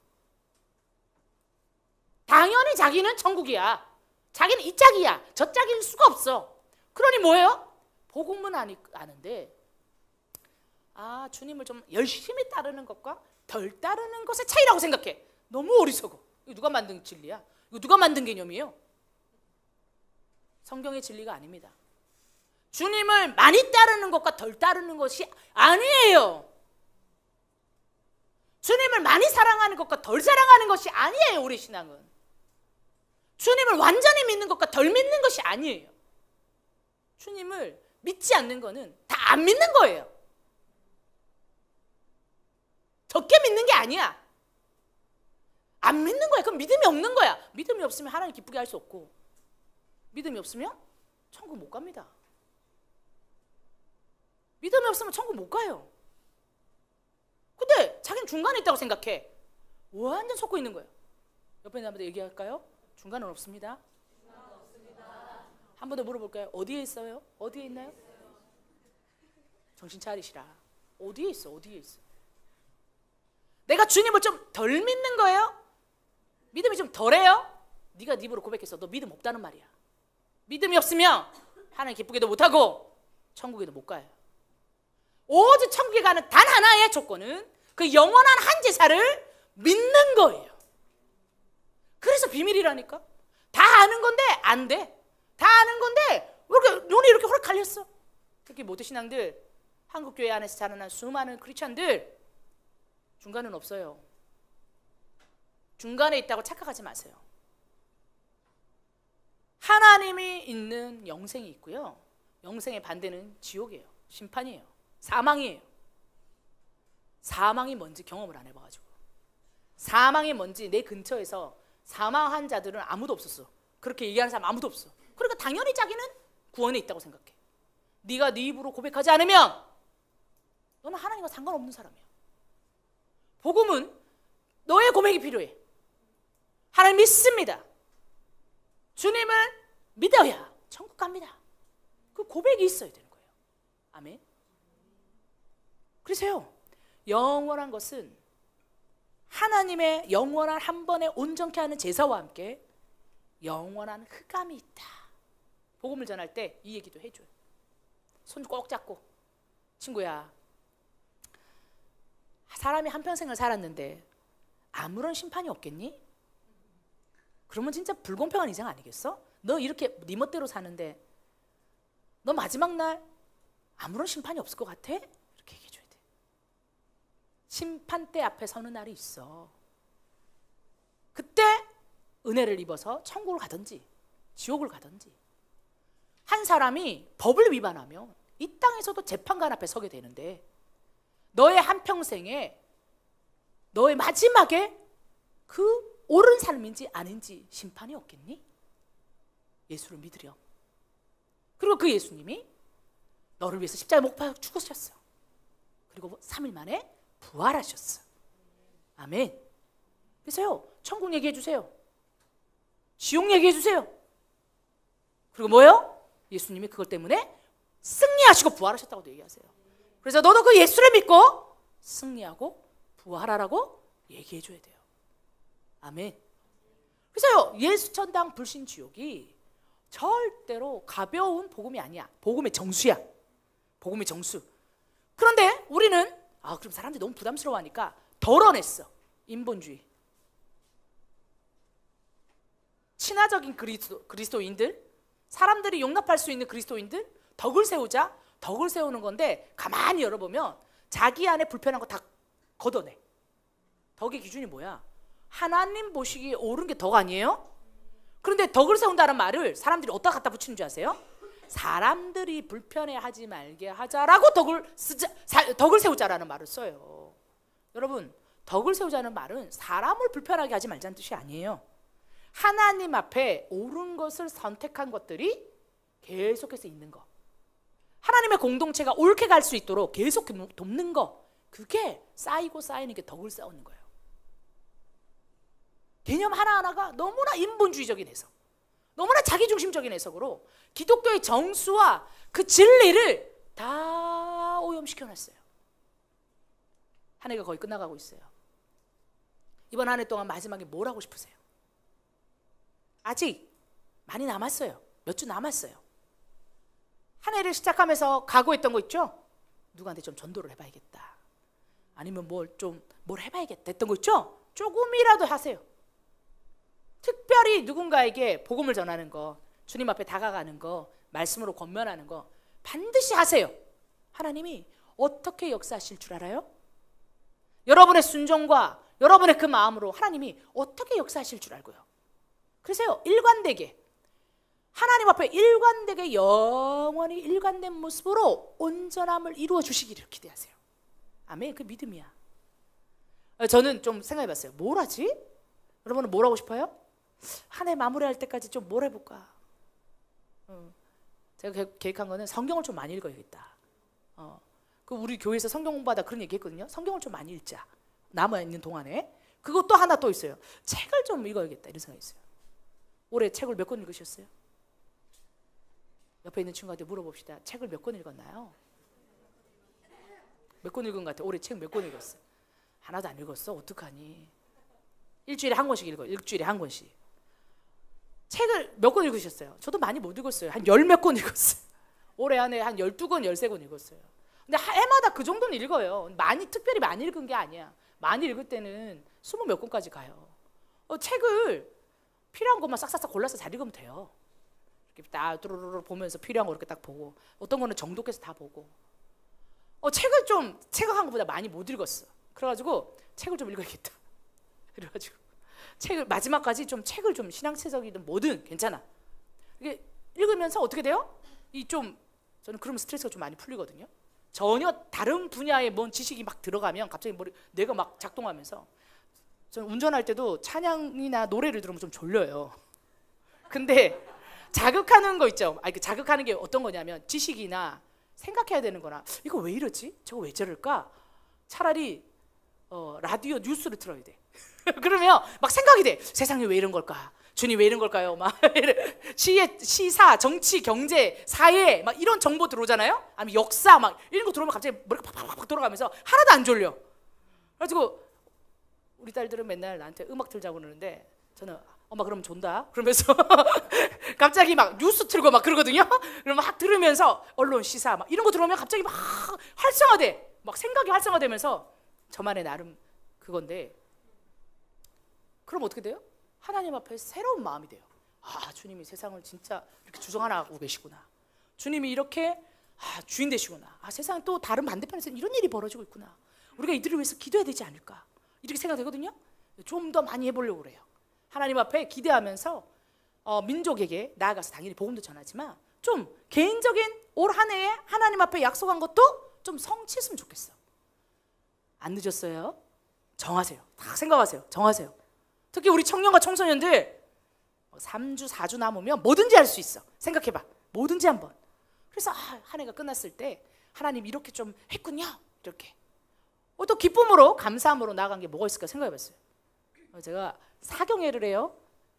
당연히 자기는 천국이야. 자기는 이 짝이야. 저 짝일 수가 없어. 그러니 뭐예요? 복음은 아는데 주님을 좀 열심히 따르는 것과 덜 따르는 것의 차이라고 생각해. 너무 어리석어. 이거 누가 만든 진리야? 이거 누가 만든 개념이에요? 성경의 진리가 아닙니다. 주님을 많이 따르는 것과 덜 따르는 것이 아니에요. 주님을 많이 사랑하는 것과 덜 사랑하는 것이 아니에요. 우리 신앙은 주님을 완전히 믿는 것과 덜 믿는 것이 아니에요. 주님을 믿지 않는 거는 다 안 믿는 거예요. 적게 믿는 게 아니야. 안 믿는 거야. 그럼 믿음이 없는 거야. 믿음이 없으면 하나님 기쁘게 할 수 없고 믿음이 없으면 천국 못 갑니다. 믿음이 없으면 천국 못 가요. 근데 자기는 중간에 있다고 생각해. 완전 속고 있는 거예요. 옆에 있는 사람한테 얘기할까요? 중간은 없습니다. 한 번 더 물어볼까요? 어디에 있어요? 어디에 있나요? 정신 차리시라. 어디에 있어? 어디에 있어? 내가 주님을 좀 덜 믿는 거예요? 믿음이 좀 덜해요? 네가 네 입으로 고백했어. 너 믿음 없다는 말이야. 믿음이 없으면 하나님 기쁘게도 못하고 천국에도 못 가요. 오직 천국에 가는 단 하나의 조건은 그 영원한 한 제사를 믿는 거예요. 그래서 비밀이라니까. 다 아는 건데 안 돼. 다 아는 건데 왜 이렇게 눈이 이렇게 호락 갈렸어? 특히 모태 신앙들, 한국교회 안에서 자라난 수많은 크리스찬들 중간은 없어요. 중간에 있다고 착각하지 마세요. 하나님이 있는 영생이 있고요. 영생의 반대는 지옥이에요. 심판이에요. 사망이에요. 사망이 뭔지 경험을 안 해봐가지고. 사망이 뭔지 내 근처에서 사망한 자들은 아무도 없었어. 그렇게 얘기하는 사람 아무도 없어. 그러니까 당연히 자기는 구원에 있다고 생각해. 네가 네 입으로 고백하지 않으면 너는 하나님과 상관없는 사람이야. 복음은 너의 고백이 필요해. 하나님 믿습니다. 주님을 믿어야 천국 갑니다. 그 고백이 있어야 되는 거예요. 아멘. 그래서요, 영원한 것은 하나님의 영원한 한 번에 온전케 하는 제사와 함께 영원한 흑암이 있다. 복음을 전할 때 이 얘기도 해줘요. 손 꼭 잡고, 친구야, 사람이 한평생을 살았는데 아무런 심판이 없겠니? 그러면 진짜 불공평한 인생 아니겠어? 너 이렇게 네 멋대로 사는데 너 마지막 날 아무런 심판이 없을 것 같아? 이렇게 얘기해줘야 돼. 심판대 앞에 서는 날이 있어. 그때 은혜를 입어서 천국을 가든지 지옥을 가든지, 한 사람이 법을 위반하면 이 땅에서도 재판관 앞에 서게 되는데, 너의 한평생에 너의 마지막에 그 옳은 삶인지 아닌지 심판이 없겠니? 예수를 믿으렴. 그리고 그 예수님이 너를 위해서 십자가에 못 박혀 죽으셨어. 그리고 3일 만에 부활하셨어. 아멘. 그래서요, 천국 얘기해 주세요. 지옥 얘기해 주세요. 그리고 뭐예요? 예수님이 그것 때문에 승리하시고 부활하셨다고 얘기하세요. 그래서 너도 그 예수를 믿고 승리하고 부활하라고 얘기해 줘야 돼요. 아멘. 그래서요, 예수 천당 불신 지옥이 절대로 가벼운 복음이 아니야. 복음의 정수야. 복음의 정수. 그런데 우리는 그럼 사람들이 너무 부담스러워하니까 덜어냈어. 인본주의. 친화적인 그리스도인들, 사람들이 용납할 수 있는 그리스도인들, 덕을 세우자. 덕을 세우는 건데, 가만히 열어보면 자기 안에 불편한 거 다 걷어내. 덕의 기준이 뭐야? 하나님 보시기에 옳은 게 덕 아니에요? 그런데 덕을 세운다는 말을 사람들이 어디다 갖다 붙이는 줄 아세요? 사람들이 불편해하지 말게 하자라고 덕을 세우자라는 말을 써요. 여러분, 덕을 세우자는 말은 사람을 불편하게 하지 말자는 뜻이 아니에요. 하나님 앞에 옳은 것을 선택한 것들이 계속해서 있는 거, 하나님의 공동체가 옳게 갈 수 있도록 계속 돕는 거, 그게 쌓이고 쌓이는 게 덕을 쌓는 거예요. 개념 하나하나가 너무나 인본주의적인 해석, 너무나 자기중심적인 해석으로 기독교의 정수와 그 진리를 다 오염시켜놨어요. 한 해가 거의 끝나가고 있어요. 이번 한 해 동안 마지막에 뭘 하고 싶으세요? 아직 많이 남았어요. 몇 주 남았어요. 한 해를 시작하면서 각오했던 거 있죠? 누구한테 좀 전도를 해봐야겠다, 아니면 뭘 해봐야겠다 했던 거 있죠? 조금이라도 하세요. 특별히 누군가에게 복음을 전하는 거, 주님 앞에 다가가는 거, 말씀으로 권면하는 거 반드시 하세요. 하나님이 어떻게 역사하실 줄 알아요? 여러분의 순종과 여러분의 그 마음으로 하나님이 어떻게 역사하실 줄 알고요. 그래서요, 일관되게 하나님 앞에 일관되게 영원히 일관된 모습으로 온전함을 이루어 주시기를 기대하세요. 아멘. 그 믿음이야. 저는 좀 생각해봤어요. 뭘 하지? 여러분은 뭘 하고 싶어요? 한 해 마무리할 때까지 좀 뭘 해볼까? 제가 계획한 거는 성경을 좀 많이 읽어야겠다. 그 우리 교회에서 성경 공부하다 그런 얘기했거든요. 성경을 좀 많이 읽자, 남아있는 동안에. 그것도 하나 또 있어요. 책을 좀 읽어야겠다, 이런 생각이 있어요. 올해 책을 몇 권 읽으셨어요? 옆에 있는 친구한테 물어봅시다. 책을 몇 권 읽었나요? 몇 권 읽은 것 같아요? 올해 책 몇 권 읽었어? 하나도 안 읽었어? 어떡하니? 일주일에 한 권씩 읽어요. 일주일에 한 권씩. 책을 몇 권 읽으셨어요? 저도 많이 못 읽었어요. 한 열 몇 권 읽었어요. 올해 안에 한 12권, 13권 읽었어요. 근데 해마다 그 정도는 읽어요. 특별히 많이 읽은 게 아니야. 많이 읽을 때는 20 몇 권까지 가요. 책을 필요한 것만 싹싹싹 골라서 잘 읽으면 돼요. 이렇게 딱 뚜루루루 보면서 필요한 거 이렇게 딱 보고, 어떤 거는 정독해서 다 보고. 책을 좀 생각한 것보다 많이 못 읽었어. 그래가지고 책을 좀 읽어야겠다. 그래가지고 책을 마지막까지 책을 좀 신앙체적이든 뭐든 괜찮아. 이게 읽으면서 어떻게 돼요? 저는 그러면 스트레스가 좀 많이 풀리거든요. 전혀 다른 분야의 뭔 지식이 막 들어가면 갑자기 뇌가 막 작동하면서, 저는 운전할 때도 찬양이나 노래를 들으면 좀 졸려요. 근데 자극하는 거 있죠. 그 자극하는 게 어떤 거냐면 지식이나 생각해야 되는 거나, 이거 왜 이러지? 저거 왜 저럴까? 차라리 라디오 뉴스를 틀어야 돼. 그러면 막 생각이 돼. 세상이 왜 이런 걸까? 주님 왜 이런 걸까요? 막 시사, 정치, 경제, 사회 막 이런 정보 들어오잖아요. 아니면 역사 막 이런 거 들어오면 갑자기 머리가 팍팍팍 돌아가면서 하나도 안 졸려. 그래가지고 우리 딸들은 맨날 나한테 음악 틀자고 그러는데, 저는 엄마 그러면 존다 그러면서 갑자기 막 뉴스 틀고 막 그러거든요. 그러면 막 들으면서 언론 시사 막 이런 거 들어오면 갑자기 막 활성화돼. 막 생각이 활성화되면서 저만의 나름 그건데, 그럼 어떻게 돼요? 하나님 앞에 새로운 마음이 돼요. 주님이 세상을 진짜 이렇게 주장하고 계시구나. 주님이 이렇게 주인 되시구나. 세상 또 다른 반대편에서는 이런 일이 벌어지고 있구나. 우리가 이들을 위해서 기도해야 되지 않을까, 이렇게 생각되거든요. 좀 더 많이 해보려고 그래요. 하나님 앞에 기대하면서 민족에게 나아가서 당연히 복음도 전하지만 좀 개인적인 올 한 해에 하나님 앞에 약속한 것도 좀 성취했으면 좋겠어. 안 늦었어요. 정하세요. 다 생각하세요. 정하세요. 특히 우리 청년과 청소년들 3주 4주 남으면 뭐든지 할 수 있어. 생각해봐. 뭐든지 한번. 그래서 한 해가 끝났을 때 하나님 이렇게 좀 했군요. 이렇게 또 기쁨으로 감사함으로 나아간 게 뭐가 있을까 생각해봤어요. 제가 사경회를 해요.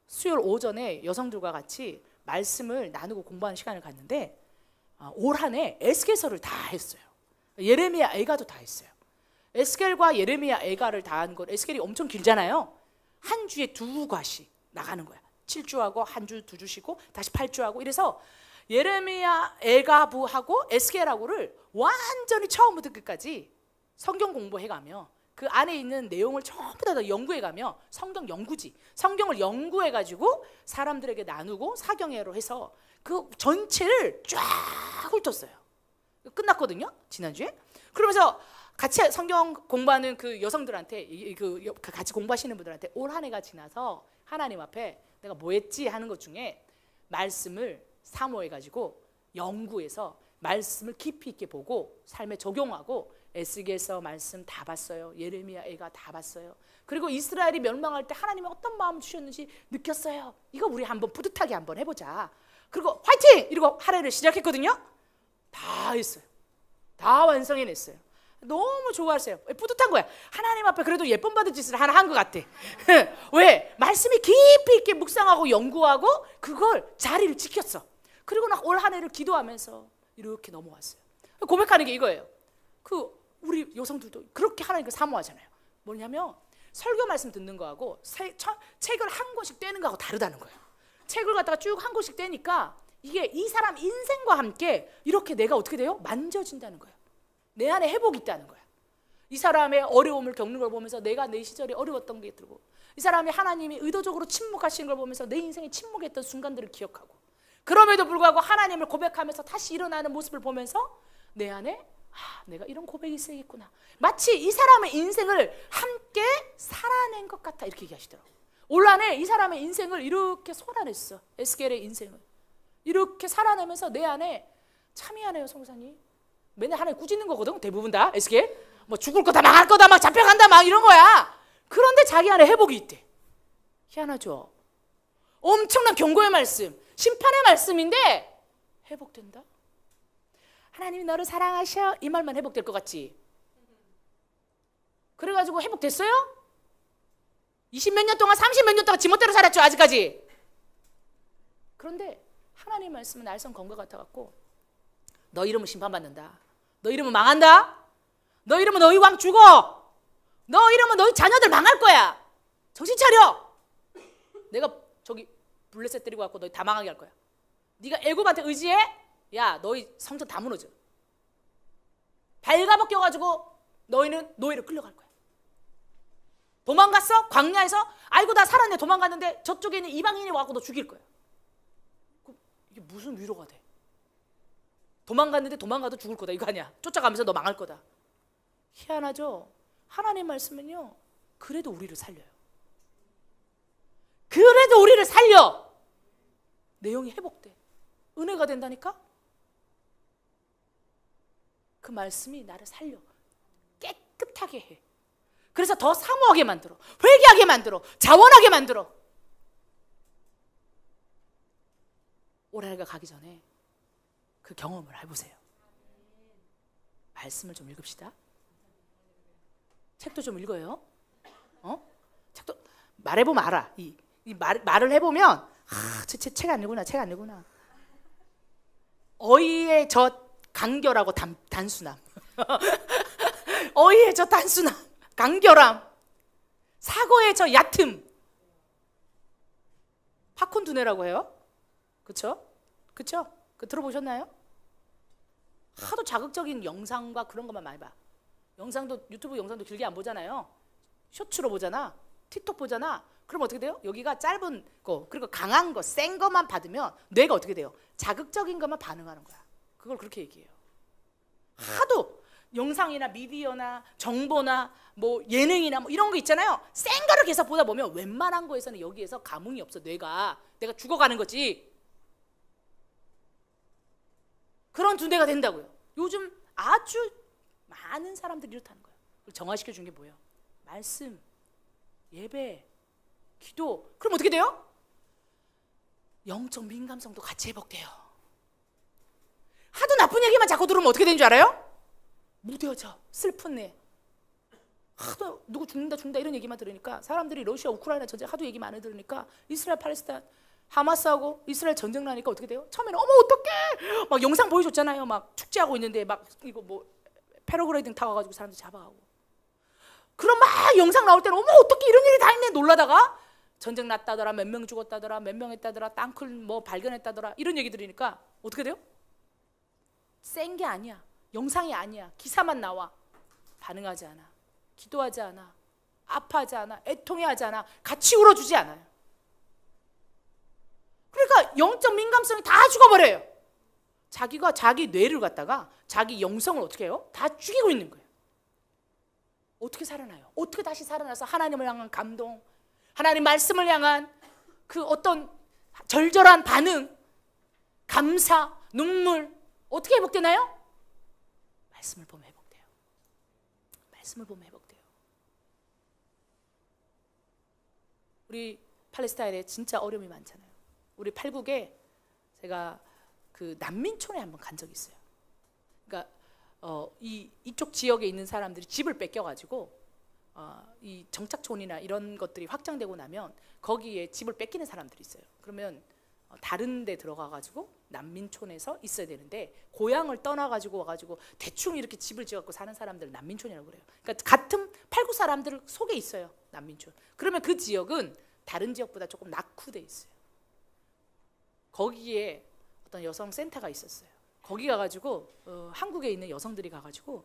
수요일 오전에 여성들과 같이 말씀을 나누고 공부하는 시간을 갖는데 올 한 해 에스겔서를 다 했어요. 예레미야 애가도 다 했어요. 에스겔과 예레미야 애가를 다 한 것. 에스겔이 엄청 길잖아요. 한 주에 2과씩 나가는 거야. 7주하고 한 주 2주 쉬고 다시 8주하고 이래서 예레미야 애가부하고 에스겔하고를 완전히 처음부터 끝까지 성경 공부해가며 그 안에 있는 내용을 전부 다 연구해가며 성경 연구지, 성경을 연구해가지고 사람들에게 나누고 사경회로 해서 그 전체를 쫙 훑었어요. 끝났거든요, 지난주에. 그러면서 같이 성경 공부하는 그 여성들한테, 그 같이 공부하시는 분들한테 올 한 해가 지나서 하나님 앞에 내가 뭐 했지 하는 것 중에 말씀을 사모해가지고 연구해서 말씀을 깊이 있게 보고 삶에 적용하고 에스겔서 말씀 다 봤어요. 예레미야 애가 다 봤어요. 그리고 이스라엘이 멸망할 때 하나님이 어떤 마음 주셨는지 느꼈어요. 이거 우리 한번 뿌듯하게 한번 해보자. 그리고 화이팅! 이러고 한 해를 시작했거든요. 다 했어요. 다 완성해냈어요. 너무 좋아하세요. 뿌듯한 거야. 하나님 앞에 그래도 예쁨 받을 짓을 하나 한 것 같아. 왜? 말씀이 깊이 있게 묵상하고 연구하고 그걸 자리를 지켰어. 그리고 나 올 한 해를 기도하면서 이렇게 넘어왔어요. 고백하는 게 이거예요. 우리 여성들도 그렇게 하나님께 사모하잖아요. 뭐냐면 설교 말씀 듣는 거하고 책을 한 권씩 떼는 거하고 다르다는 거예요. 책을 갖다가 쭉 한 권씩 떼니까 이게 이 사람 인생과 함께 이렇게 내가 어떻게 돼요? 만져진다는 거예요. 내 안에 회복이 있다는 거야. 이 사람의 어려움을 겪는 걸 보면서 내가 내 시절에 어려웠던 게 들고, 이 사람이 하나님이 의도적으로 침묵하시는 걸 보면서 내 인생에 침묵했던 순간들을 기억하고, 그럼에도 불구하고 하나님을 고백하면서 다시 일어나는 모습을 보면서 내 안에 내가 이런 고백이 있어야겠구나. 마치 이 사람의 인생을 함께 살아낸 것 같아 이렇게 얘기하시더라고요. 올 한 해 이 사람의 인생을 이렇게 살아냈어. 에스겔의 인생을 이렇게 살아내면서 내 안에 참 희한해요. 성사님 맨날 하나님 꾸짖는 거거든. 대부분 다 에스겔 뭐 죽을 거다 망할 거다 막 잡혀간다 막 이런 거야. 그런데 자기 안에 회복이 있대. 희한하죠. 엄청난 경고의 말씀, 심판의 말씀인데 회복된다. 하나님이 너를 사랑하셔 이 말만 회복될 것 같지. 그래가지고 회복됐어요? 20몇 년 동안 30몇 년 동안 지멋대로 살았죠 아직까지. 그런데 하나님 말씀은 알성 건과 같아갖고 너 이름은 심판받는다. 너 이름은 망한다. 너 이름은 너희 왕 죽어. 너 이름은 너희 자녀들 망할 거야. 정신 차려. 내가 저기 블레셋 데리고 갖고 너희 다 망하게 할 거야. 네가 애굽한테 의지해? 야 너희 성전 다 무너져. 발가벗겨가지고 너희는 노예로 끌려갈 거야. 도망갔어? 광야에서? 아이고 나 살았네. 도망갔는데 저쪽에 있는 이방인이 와서 너 죽일 거야. 이게 무슨 위로가 돼? 도망갔는데 도망가도 죽을 거다 이거 아니야. 쫓아가면서 너 망할 거다. 희한하죠? 하나님 말씀은요 그래도 우리를 살려요. 그래도 우리를 살려. 내용이 회복돼. 은혜가 된다니까? 그 말씀이 나를 살려. 깨끗하게 해. 그래서 더 사모하게 만들어. 회개하게 만들어. 자원하게 만들어. 올해가 가기 전에 그 경험을 해보세요. 말씀을 좀 읽읍시다. 책도 좀 읽어요. 책도 말해보면 알아. 말을 해보면 책 안 읽구나. 책 안 읽구나. 어이의 저 간결하고 단순함. 어이의 저 단순함, 간결함. 사고의 저 얕음. 팝콘 두뇌라고 해요. 그쵸? 그쵸? 들어보셨나요? 하도 자극적인 영상과 그런 것만 많이 봐. 유튜브 영상도 길게 안 보잖아요. 쇼츠로 보잖아. 틱톡 보잖아. 그럼 어떻게 돼요? 여기가 짧은 거 그리고 강한 거, 센 것만 받으면 뇌가 어떻게 돼요? 자극적인 것만 반응하는 거야. 그걸 그렇게 얘기해요. 하도 영상이나 미디어나 정보나 뭐 예능이나 뭐 이런 거 있잖아요. 센 거를 계속 보다 보면 웬만한 거에서는 여기에서 감흥이 없어. 내가 죽어가는 거지. 그런 두뇌가 된다고요. 요즘 아주 많은 사람들이 이렇다는 거예요. 정화시켜 준 게 뭐예요? 말씀, 예배, 기도. 그럼 어떻게 돼요? 영적 민감성도 같이 회복돼요. 하도 나쁜 얘기만 자꾸 들으면 어떻게 되는 줄 알아요? 무뎌져. 슬픈 애. 하도 누구 죽는다 이런 얘기만 들으니까 사람들이 러시아 우크라이나 전쟁 하도 얘기 많이 들으니까 이스라엘 팔레스타인 하마스하고 이스라엘 전쟁 나니까 어떻게 돼요? 처음에는 어머 어떡해 막 영상 보여줬잖아요. 막 축제하고 있는데 막 이거 뭐 패러글라이딩 타고 가지고 사람들 잡아가고. 그럼 막 영상 나올 때는 어머 어떡해 이런 일이 다 있네 놀라다가 전쟁 났다더라, 몇 명 죽었다더라, 몇 명 했다더라, 땅굴 뭐 발견했다더라 이런 얘기 들으니까 어떻게 돼요? 센 게 아니야. 영상이 아니야. 기사만 나와. 반응하지 않아. 기도하지 않아. 아파하지 않아. 애통해하지 않아. 같이 울어주지 않아요. 그러니까 영적 민감성이 다 죽어버려요. 자기가 자기 뇌를 갖다가 자기 영성을 어떻게 해요? 다 죽이고 있는 거예요. 어떻게 살아나요? 어떻게 다시 살아나서 하나님을 향한 감동, 하나님 말씀을 향한 그 어떤 절절한 반응, 감사, 눈물 어떻게 회복되나요? 말씀을 보면 회복돼요. 말씀을 보면 회복돼요. 우리 팔레스타인에 진짜 어려움이 많잖아요. 우리 팔국에 제가 그 난민촌에 한번 간 적이 있어요. 그러니까 이쪽 지역에 있는 사람들이 집을 뺏겨가지고 이 정착촌이나 이런 것들이 확장되고 나면 거기에 집을 뺏기는 사람들이 있어요. 그러면 다른 데 들어가가지고 난민촌에서 있어야 되는데 고향을 떠나가지고 와가지고 대충 이렇게 집을 지어갖고 사는 사람들을 난민촌이라고 그래요. 그러니까 같은 팔구 사람들 속에 있어요. 난민촌. 그러면 그 지역은 다른 지역보다 조금 낙후돼 있어요. 거기에 어떤 여성 센터가 있었어요. 거기 가가지고 한국에 있는 여성들이 가가지고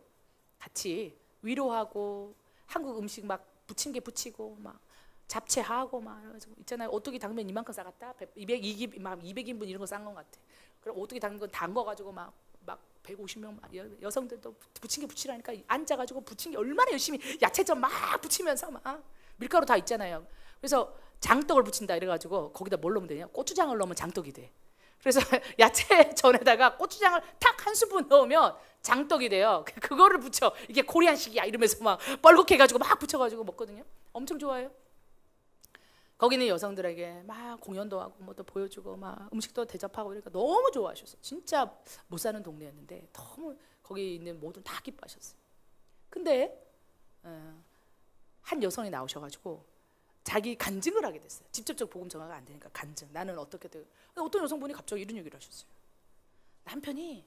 같이 위로하고 한국 음식 막 부침개 부치고 막 잡채하고 막 있잖아요. 오뚜기 당면 이만큼 싸갔다 200인분 이런 거 싼 것 같아. 그럼 오뚜기 당근 담궈가지고 막 150명 여성들도 부침개 부치라니까 앉아가지고 부침개 얼마나 열심히 야채전 막 부치면서 막 밀가루 다 있잖아요. 그래서 장떡을 부친다 이래가지고 거기다 뭘 넣으면 되냐? 고추장을 넣으면 장떡이 돼. 그래서 야채전에다가 고추장을 탁 한 스푼 넣으면 장떡이 돼요. 그거를 부쳐. 이게 코리안식이야 이러면서 막 뻘겋게가지고 막 부쳐가지고 먹거든요. 엄청 좋아해요. 거기는 여성들에게 막 공연도 하고 뭐도 보여주고 막 음식도 대접하고 그러니까 너무 좋아하셨어요. 진짜 못 사는 동네였는데 너무 거기 있는 모든 다 기뻐하셨어요. 근데 한 여성이 나오셔가지고 자기 간증을 하게 됐어요. 직접적 복음 전화가 안 되니까 간증. 나는 어떻게 되고. 어떤 여성분이 갑자기 이런 얘기를 하셨어요. 남편이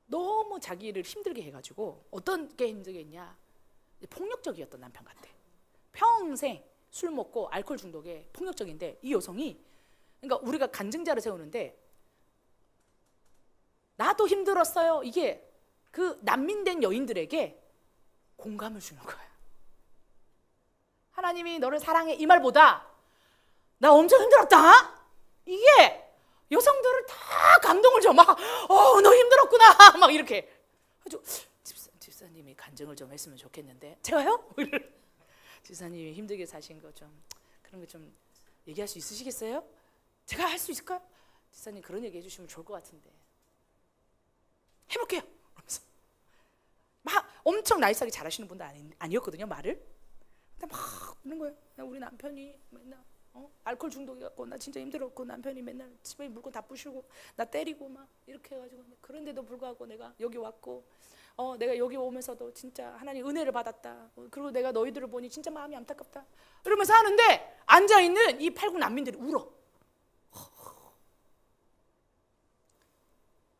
너무 자기를 힘들게 해가지고 어떤 게 힘들게 했냐. 폭력적이었던 남편 같아. 평생 술 먹고 알코올 중독에 폭력적인데 이 여성이 그러니까 우리가 간증자를 세우는데 나도 힘들었어요. 이게 그 난민된 여인들에게 공감을 주는 거야. 하나님이 너를 사랑해 이 말보다 나 엄청 힘들었다. 이게 여성들을 다 감동을 줘. 막 너 힘들었구나. 막 이렇게. 아주 집사님이 간증을 좀 했으면 좋겠는데 제가요? 집사님이 힘들게 사신 거 좀 그런 거 좀 얘기할 수 있으시겠어요? 제가 할 수 있을까요? 집사님 그런 얘기 해주시면 좋을 것 같은데 해볼게요. 그러면서 막 엄청 나이스하게 잘하시는 분도 아니었거든요 말을. 근데 막 그런 거예요. 우리 남편이 맨날 알코올 중독이었고 나 진짜 힘들었고 남편이 맨날 집에 물건 다 부시고 나 때리고 막 이렇게 해가지고 그런데도 불구하고 내가 여기 왔고 내가 여기 오면서도 진짜 하나님 은혜를 받았다. 그리고 내가 너희들을 보니 진짜 마음이 안타깝다. 이러면서 하는데 앉아있는 이 팔국 난민들이 울어.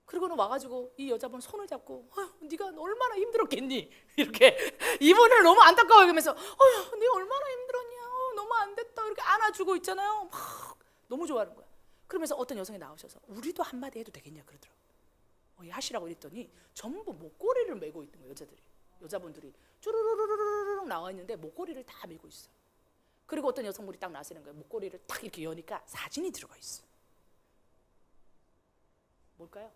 그리고는 와가지고 이 여자분 손을 잡고 네가 얼마나 힘들었겠니? 이렇게 이분을 너무 안타까워 하면서 네가 얼마나 힘들었냐? 너무 안 됐다. 이렇게 안아주고 있잖아요. 막 너무 좋아하는 거야. 그러면서 어떤 여성이 나오셔서 우리도 한마디 해도 되겠냐 그러더라고. 하시라고 했더니 전부 목걸이를 메고 있는 거예요. 여자분들이 쭈루루루루루 나와 있는데 목걸이를 다 메고 있어. 그리고 어떤 여성분이 딱 나서는 거예요. 목걸이를 딱 이렇게 여니까 사진이 들어가 있어. 뭘까요?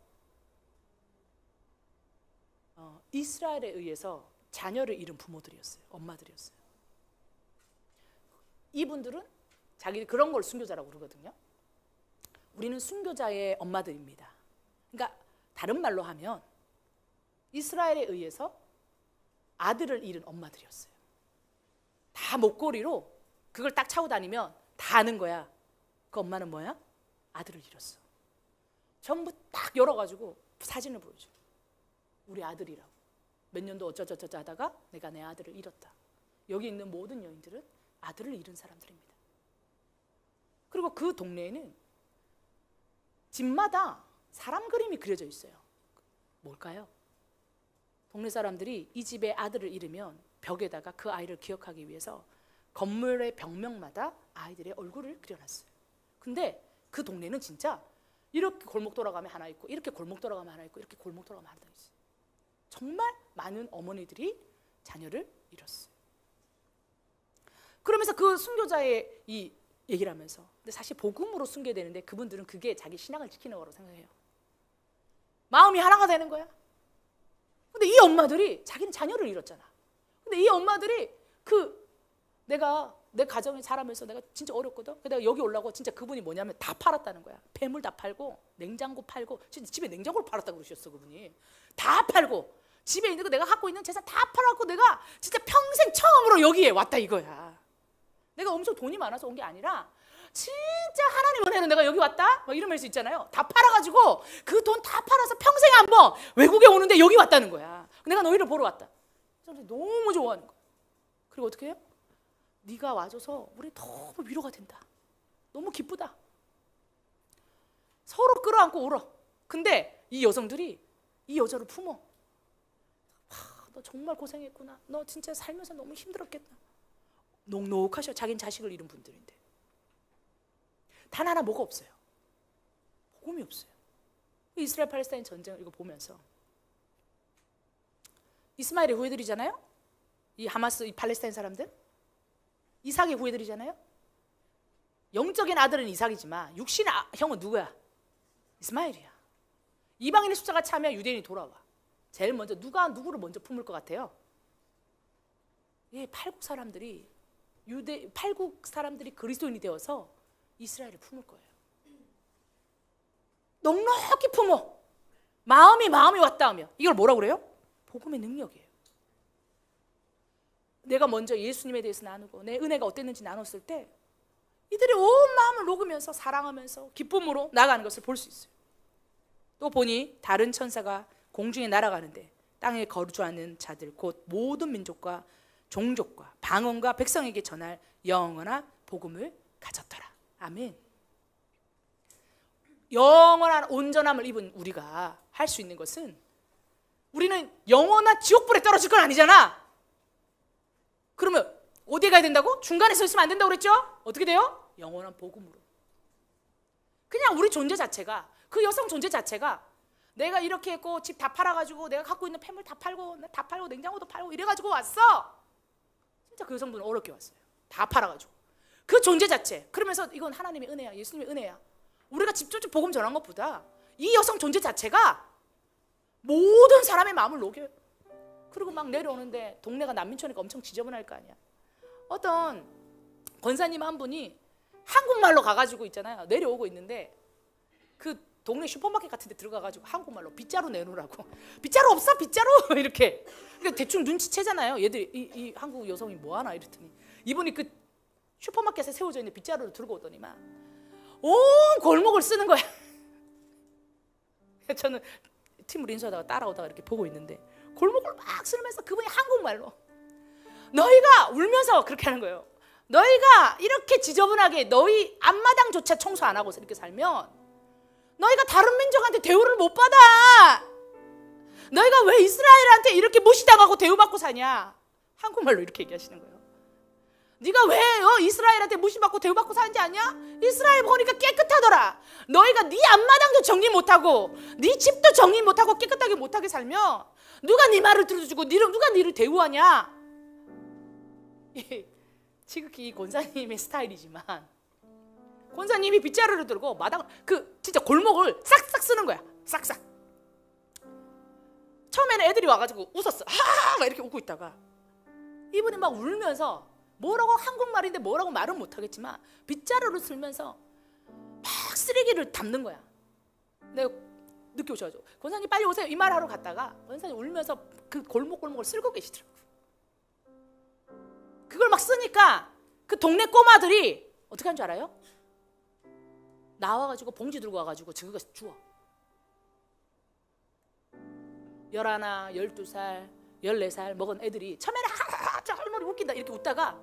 이스라엘에 의해서 자녀를 잃은 부모들이었어요. 엄마들이었어요. 이분들은 자기 그런 걸 순교자라고 그러거든요. 우리는 순교자의 엄마들입니다. 그러니까 다른 말로 하면 이스라엘에 의해서 아들을 잃은 엄마들이었어요. 다 목걸이로 그걸 딱 차고 다니면 다 아는 거야. 그 엄마는 뭐야? 아들을 잃었어. 전부 딱 열어가지고 사진을 보여줘. 우리 아들이라고. 몇 년도 어쩌저쩌 하다가 내가 내 아들을 잃었다. 여기 있는 모든 여인들은 아들을 잃은 사람들입니다. 그리고 그 동네에는 집마다 사람 그림이 그려져 있어요. 뭘까요? 동네 사람들이 이 집의 아들을 잃으면 벽에다가 그 아이를 기억하기 위해서 건물의 벽면마다 아이들의 얼굴을 그려놨어요. 근데 그 동네는 진짜 이렇게 골목 돌아가면 하나 있고 이렇게 골목 돌아가면 하나 있고 이렇게 골목 돌아가면 하나 있어요. 정말 많은 어머니들이 자녀를 잃었어요. 그러면서 그 순교자의 이 얘기를 하면서, 근데 사실 복음으로 순교되는데 그분들은 그게 자기 신앙을 지키는 거라고 생각해요. 마음이 하나가 되는 거야. 근데 이 엄마들이 자기는 자녀를 잃었잖아. 근데 이 엄마들이 내가 내 가정에 자라면서 내가 진짜 어렵거든. 내가 여기 올라고 진짜 그분이 뭐냐면 다 팔았다는 거야. 뱀을 다 팔고 냉장고 팔고, 진짜 집에 냉장고를 팔았다고 그러셨어. 그분이 다 팔고 집에 있는 거 내가 갖고 있는 재산 다 팔았고 내가 진짜 평생 처음으로 여기에 왔다 이거야. 내가 엄청 돈이 많아서 온 게 아니라 진짜 하나님 은혜로 내가 여기 왔다? 막 이러면서 있잖아요. 다 팔아가지고 그 돈 다 팔아서 평생 한번 외국에 오는데 여기 왔다는 거야. 내가 너희를 보러 왔다. 너무 좋아하는 거야. 그리고 어떻게 해요? 네가 와줘서 우리 너무 위로가 된다. 너무 기쁘다. 서로 끌어안고 울어. 근데 이 여성들이 이 여자를 품어. 너 정말 고생했구나. 너 진짜 살면서 너무 힘들었겠다. 녹록하셔. 자기는 자식을 잃은 분들인데. 단 하나 뭐가 없어요. 복음이 없어요. 이스라엘 팔레스타인 전쟁을 이거 보면서 이스마엘의 후예들이잖아요. 이 하마스, 이 팔레스타인 사람들. 이삭의 후예들이잖아요. 영적인 아들은 이삭이지만 육신의 형은 누구야? 이스마엘이야. 이방인의 숫자가 차면 유대인이 돌아와. 제일 먼저 누가 누구를 먼저 품을 것 같아요? 팔국 사람들이 그리스도인이 되어서 이스라엘을 품을 거예요. 넉넉히 품어. 마음이 왔다 하면 이걸 뭐라고 그래요? 복음의 능력이에요. 내가 먼저 예수님에 대해서 나누고 내 은혜가 어땠는지 나눴을 때 이들이 온 마음을 녹으면서 사랑하면서 기쁨으로 나아가는 것을 볼 수 있어요. 또 보니 다른 천사가 공중에 날아가는데 땅에 거주하는 자들 곧 모든 민족과 종족과 방언과 백성에게 전할 영원한 복음을 가졌더라. 아멘. 영원한 온전함을 입은 우리가 할 수 있는 것은, 우리는 영원한 지옥불에 떨어질 건 아니잖아. 그러면 어디에 가야 된다고? 중간에 서 있으면 안 된다고 그랬죠? 어떻게 돼요? 영원한 복음으로. 그냥 우리 존재 자체가, 그 여성 존재 자체가 내가 이렇게 했고 집 다 팔아가지고 내가 갖고 있는 폐물 다 팔고 냉장고도 팔고 이래가지고 왔어. 진짜 그 여성분은 어렵게 왔어요. 다 팔아가지고. 그 존재 자체. 그러면서 이건 하나님의 은혜야, 예수님의 은혜야. 우리가 직접적 복음 전한 것보다 이 여성 존재 자체가 모든 사람의 마음을 녹여요. 그리고 막 내려오는데 동네가 난민촌이니까 엄청 지저분할 거 아니야. 어떤 권사님 한 분이 한국말로 가가지고 있잖아요. 내려오고 있는데 그 동네 슈퍼마켓 같은 데 들어가가지고 한국말로 빗자루 내놓으라고. 빗자루 없어? 빗자루? 이렇게. 그러니까 대충 눈치채잖아요. 얘들이 이 한국 여성이 뭐하나 이랬더니 이분이 그 슈퍼마켓에 세워져 있는 빗자루를 들고 오더니만 온 골목을 쓰는 거야. 저는 팀을 인수하다가 따라오다가 이렇게 보고 있는데 골목을 막 쓰면서 그분이 한국말로 너희가 울면서 그렇게 하는 거예요. 너희가 이렇게 지저분하게 너희 앞마당조차 청소 안 하고 이렇게 살면 너희가 다른 민족한테 대우를 못 받아. 너희가 왜 이스라엘한테 이렇게 무시당하고 대우받고 사냐. 한국말로 이렇게 얘기하시는 거예요. 네가 왜 이스라엘한테 무시받고 대우받고 사는지 아냐? 이스라엘 보니까 깨끗하더라. 너희가 네 앞마당도 정리 못하고 네 집도 정리 못하고 깨끗하게 못하게 살면 누가 네 말을 들어주고 누가 네를 대우하냐? 지극히 이 권사님의 스타일이지만 권사님이 빗자루를 들고 마당 진짜 골목을 싹싹 쓰는 거야. 싹싹. 처음에 처음에는 애들이 와가지고 웃었어. 하! 막 이렇게 웃고 있다가 이분이 막 울면서 뭐라고, 한국말인데 뭐라고 말은 못하겠지만 빗자루를 쓸면서 막 쓰레기를 담는 거야. 내가 늦게 오셔가지고 권사님 빨리 오세요 이 말 하러 갔다가 권사님 울면서 그 골목골목을 쓸고 계시더라고요. 그걸 막 쓰니까 그 동네 꼬마들이 어떻게 하는 줄 알아요? 나와가지고 봉지 들고 와가지고 저기가 주워. 11, 12살, 14살 먹은 애들이 처음에는 저 할머니 웃긴다 이렇게 웃다가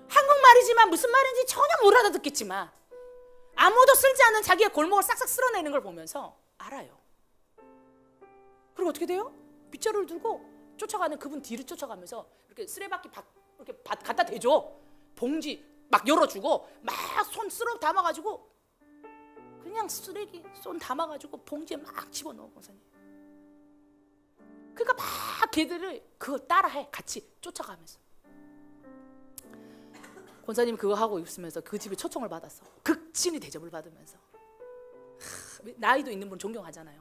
한국말이지만 무슨 말인지 전혀 못 알아듣겠지만 아무도 쓸지 않는 자기의 골목을 싹싹 쓸어내는 걸 보면서 알아요. 그리고 어떻게 돼요? 빗자루를 들고 쫓아가는 그분 뒤를 쫓아가면서 이렇게 쓰레받기 이렇게 갖다 대줘. 봉지 막 열어주고 막 손 쓸어 담아가지고 그냥 쓰레기 손 담아가지고 봉지에 막 집어넣어. 권사님. 그러니까 막 걔들을 그거 따라해. 같이 쫓아가면서. 권사님 그거 하고 있으면서 그 집에 초청을 받았어. 극진히 대접을 받으면서. 나이도 있는 분 존경하잖아요.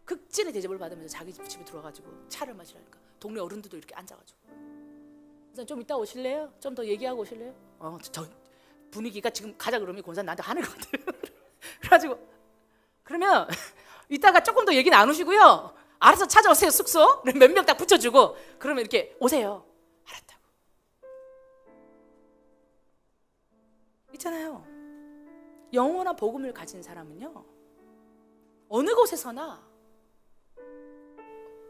극진히 대접을 받으면서 자기 집에 들어가지고 차를 마시라니까 동네 어른들도 이렇게 앉아가지고 좀 이따 오실래요? 좀 더 얘기하고 오실래요? 저 분위기가 지금 가자 그러면 권사님 나한테 하는 것 같아요. 그래가지고 그러면 이따가 조금 더 얘기 나누시고요. 알아서 찾아오세요 숙소. 몇 명 딱 붙여주고 그러면 이렇게 오세요. 알았다고. 있잖아요. 영원한 복음을 가진 사람은요 어느 곳에서나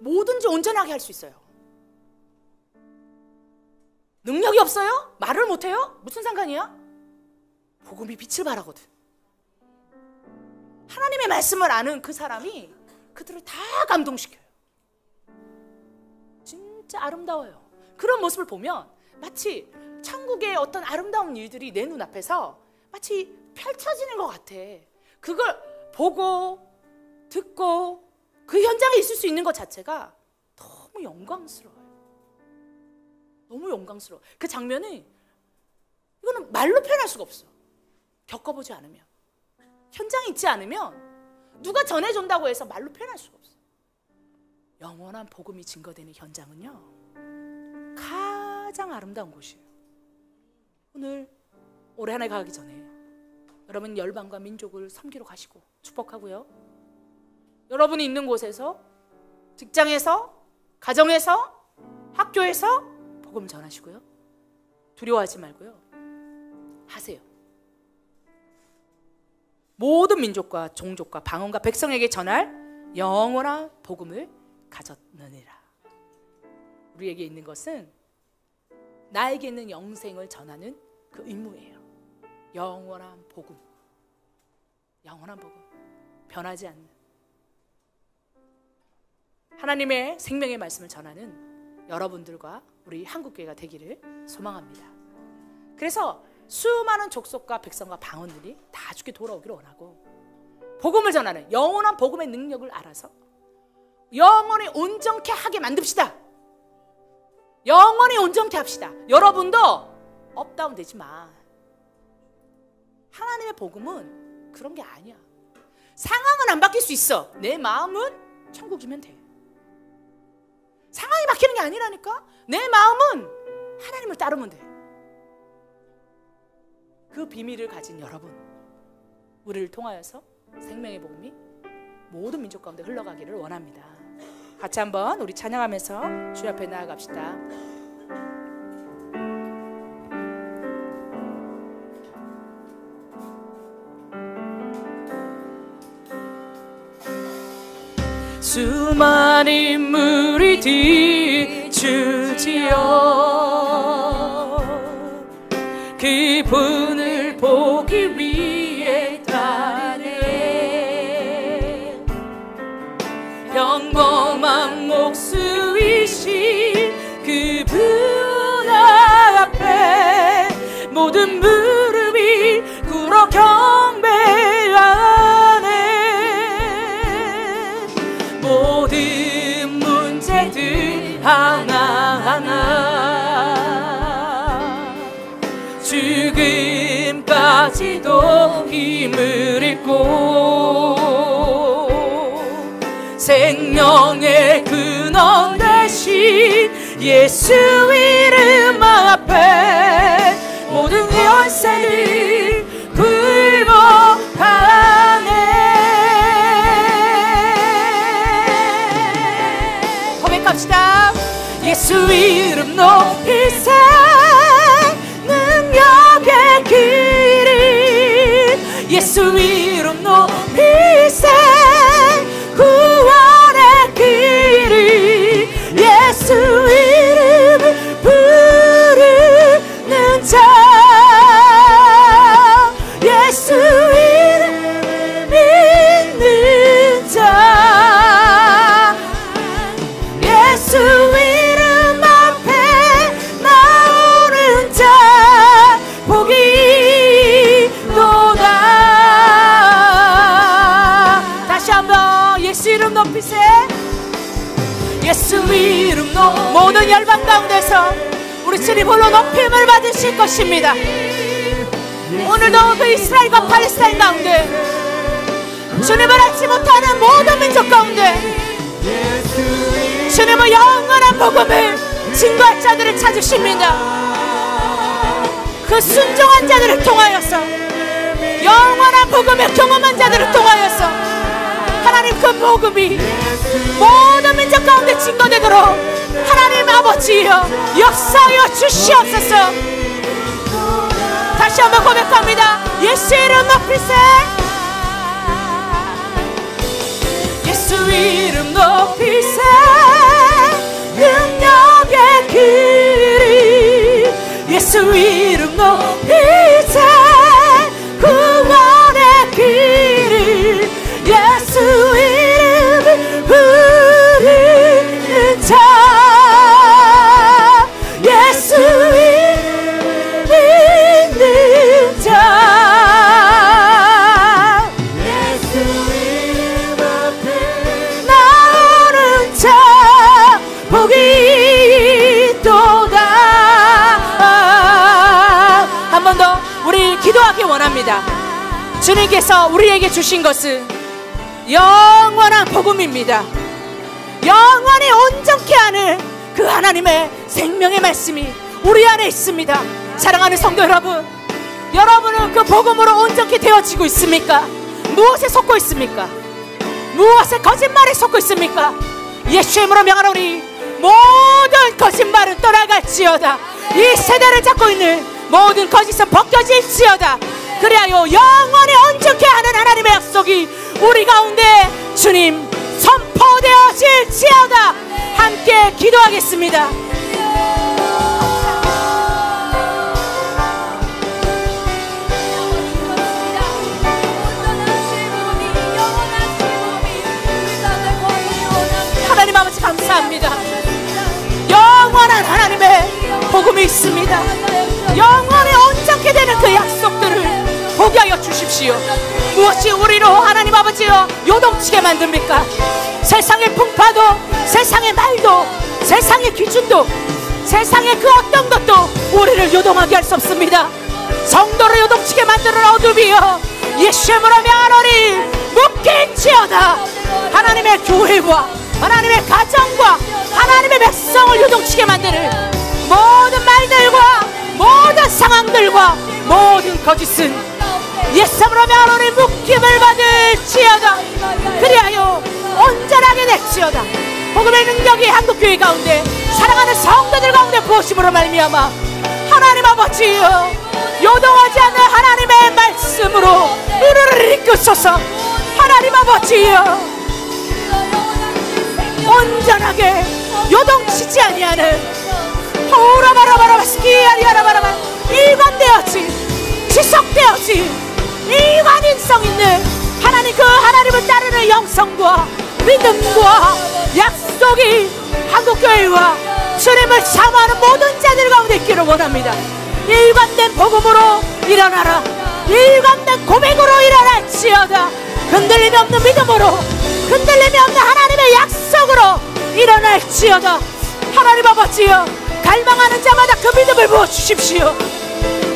뭐든지 온전하게 할 수 있어요. 능력이 없어요? 말을 못해요? 무슨 상관이야? 복음이 빛을 발하거든. 하나님의 말씀을 아는 그 사람이 그들을 다 감동시켜요. 진짜 아름다워요. 그런 모습을 보면 마치 천국의 어떤 아름다운 일들이 내 눈앞에서 마치 펼쳐지는 것 같아. 그걸 보고 듣고 그 현장에 있을 수 있는 것 자체가 너무 영광스러워요. 너무 영광스러워. 그 장면이 이거는 말로 표현할 수가 없어. 겪어보지 않으면, 현장에 있지 않으면 누가 전해준다고 해서 말로 표현할 수가 없어. 영원한 복음이 증거되는 현장은요 가장 아름다운 곳이에요. 오늘 올해 한 해 가기 전에 여러분 열방과 민족을 섬기러 가시고 축복하고요. 여러분이 있는 곳에서, 직장에서, 가정에서, 학교에서 복음 전하시고요. 두려워하지 말고요. 하세요. 모든 민족과 종족과 방언과 백성에게 전할 영원한 복음을 가졌느니라. 우리에게 있는 것은 나에게 있는 영생을 전하는 그 임무예요. 영원한 복음. 영원한 복음. 변하지 않는 하나님의 생명의 말씀을 전하는 여러분들과 우리 한국교회가 되기를 소망합니다. 그래서 수많은 족속과 백성과 방언들이 다 주께 돌아오기를 원하고 복음을 전하는 영원한 복음의 능력을 알아서 영원히 온전케 하게 만듭시다. 영원히 온전케 합시다. 여러분도 업다운 되지 마. 하나님의 복음은 그런 게 아니야. 상황은 안 바뀔 수 있어. 내 마음은 천국이면 돼. 상황이 바뀌는 게 아니라니까. 내 마음은 하나님을 따르면 돼. 그 비밀을 가진 여러분, 우리를 통하여서 생명의 복음이 모든 민족 가운데 흘러가기를 원합니다. 같이 한번 우리 찬양하면서 주 앞에 나아갑시다. 수많은 물이 뒤주지요 그분을 보기 위해 따르네 평범한 목수이신 그분 앞에 모든 무릎이 꿇어 경배하네 모든 문제들 하나하나 죽음까지도 힘을 잃고 생명의 근원 예수 이름 앞에 모든 권세를 굴복하네. 고백합시다. 예수 이름 높이세 능력의 길이 예수 이름 높이세 구원의 길이 예수 이름을 부르는 자 예수 이름 믿는 자 예수 이름 앞에 나오는 자 복이 도다. 다시 한번 예수 이름 높이세. 예수 이름 모든 열방 가운데서 우리 주님 홀로 높임을 받으실 것입니다. 오늘도 그 이스라엘과 팔레스타인 가운데 주님을 알지 못하는 모든 민족 가운데 주님의 영원한 복음을 증거할 자들을 찾으십니다. 그 순종한 자들을 통하여서 영원한 복음을 경험한 자들을 통하여서 하나님 그 복음이 모든 민족 가운데 증거되도록 하나님 아버지여 역사하여 주시옵소서. 다시 한번 고백합니다. 예수 이름 높이세. 예수 이름 높이세 능력의 길이 예수 이름 높이세 구원의 길이 예수 이름을 부르는 자 예수 이름 믿는 자 예수 이름 앞에 나오는 자 복이 있도다. 한 번 더 우리 기도하기 원합니다. 주님께서 우리에게 주신 것은 영원한 복음입니다. 영원히 온전케 하는 그 하나님의 생명의 말씀이 우리 안에 있습니다. 사랑하는 성도 여러분, 여러분은 그 복음으로 온전케 되어지고 있습니까? 무엇에 속고 있습니까? 무엇에 거짓말에 속고 있습니까? 예수의 이름으로 명하노니 모든 거짓말은 떠나갈지어다. 이 세대를 잡고 있는 모든 거짓은 벗겨질지어다. 그리하여 영원히 온전케 하는 하나님의 약속이 우리 가운데 주님 선포되어질지어다. 함께 기도하겠습니다. 하나님 아버지 감사합니다. 영원한 하나님의 복음이 있습니다. 영원히 온전케 되는 그 약속들을 보게 하여 주십시오. 무엇이 우리로 하나님 아버지여 요동치게 만듭니까? 세상의 풍파도, 세상의 말도, 세상의 기준도, 세상의 그 어떤 것도 우리를 요동하게 할 수 없습니다. 성도를 요동치게 만드는 어둠이여 예수의 이름으로 명하노니 묶일지어다. 하나님의 교회와 하나님의 가정과 하나님의 백성을 요동치게 만드는 모든 말들과 모든 상황들과 모든 거짓은 예수님으로 명하노니 묶임을 받을지어다. 그리하여 온전하게 될지어다. 복음의 능력이 한국교회 가운데 사랑하는 성도들 가운데 부어심으로 말미암아 하나님 아버지여 요동하지 않는 하나님의 말씀으로 우리를 이끄소서. 하나님 아버지여 온전하게 요동치지 아니하는 호라바라바라바스키아리아라바라바 일관되어진 지속되어진 일관인성 있는 하나님 그 하나님을 따르는 영성과 믿음과 약속이 한국교회와 주님을 사모하는 모든 자들 가운데 있기를 원합니다. 일관된 복음으로 일어나라. 일관된 고백으로 일어날지어다. 흔들림이 없는 믿음으로 흔들림이 없는 하나님의 약속으로 일어날지어다. 하나님 아버지여 갈망하는 자마다 그 믿음을 부어주십시오.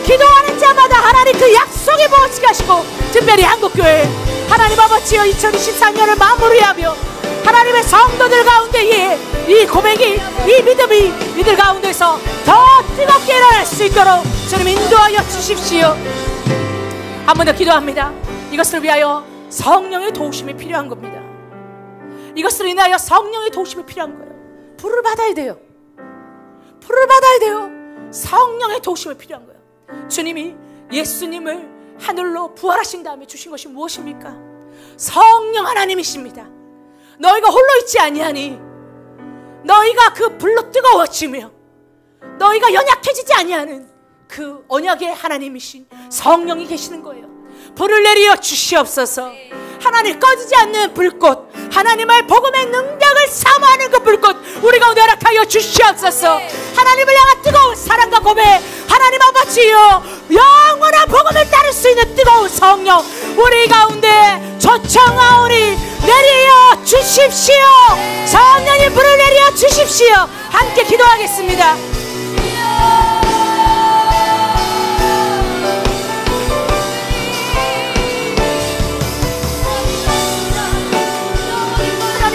기도하는 자마다 하나님 그 약속이 부어지게 하시고 특별히 한국교회 하나님 아버지여 2024년을 마무리하며 하나님의 성도들 가운데에 이 고백이, 이 믿음이 이들 가운데서 더 뜨겁게 일어날 수 있도록 주님 인도하여 주십시오. 한 번 더 기도합니다. 이것을 위하여 성령의 도우심이 필요한 겁니다. 이것을 인하여 성령의 도우심이 필요한 거예요. 불을 받아야 돼요. 불을 받아야 돼요. 성령의 도우심이 필요한 거예요. 주님이 예수님을 하늘로 부활하신 다음에 주신 것이 무엇입니까? 성령 하나님이십니다. 너희가 홀로 있지 아니하니 너희가 그 불로 뜨거워지며 너희가 연약해지지 아니하는 그 언약의 하나님이신 성령이 계시는 거예요. 불을 내리어 주시옵소서. 하나님 꺼지지 않는 불꽃, 하나님의 복음의 능력을 사모하는 그 불꽃 우리 가운데 허락하여 주시옵소서. 하나님을 향한 뜨거운 사랑과 고백, 하나님 아버지여 영원한 복음을 따를 수 있는 뜨거운 성령 우리 가운데 초청하오니 내리어 주십시오. 성령님 불을 내리어 주십시오. 함께 기도하겠습니다.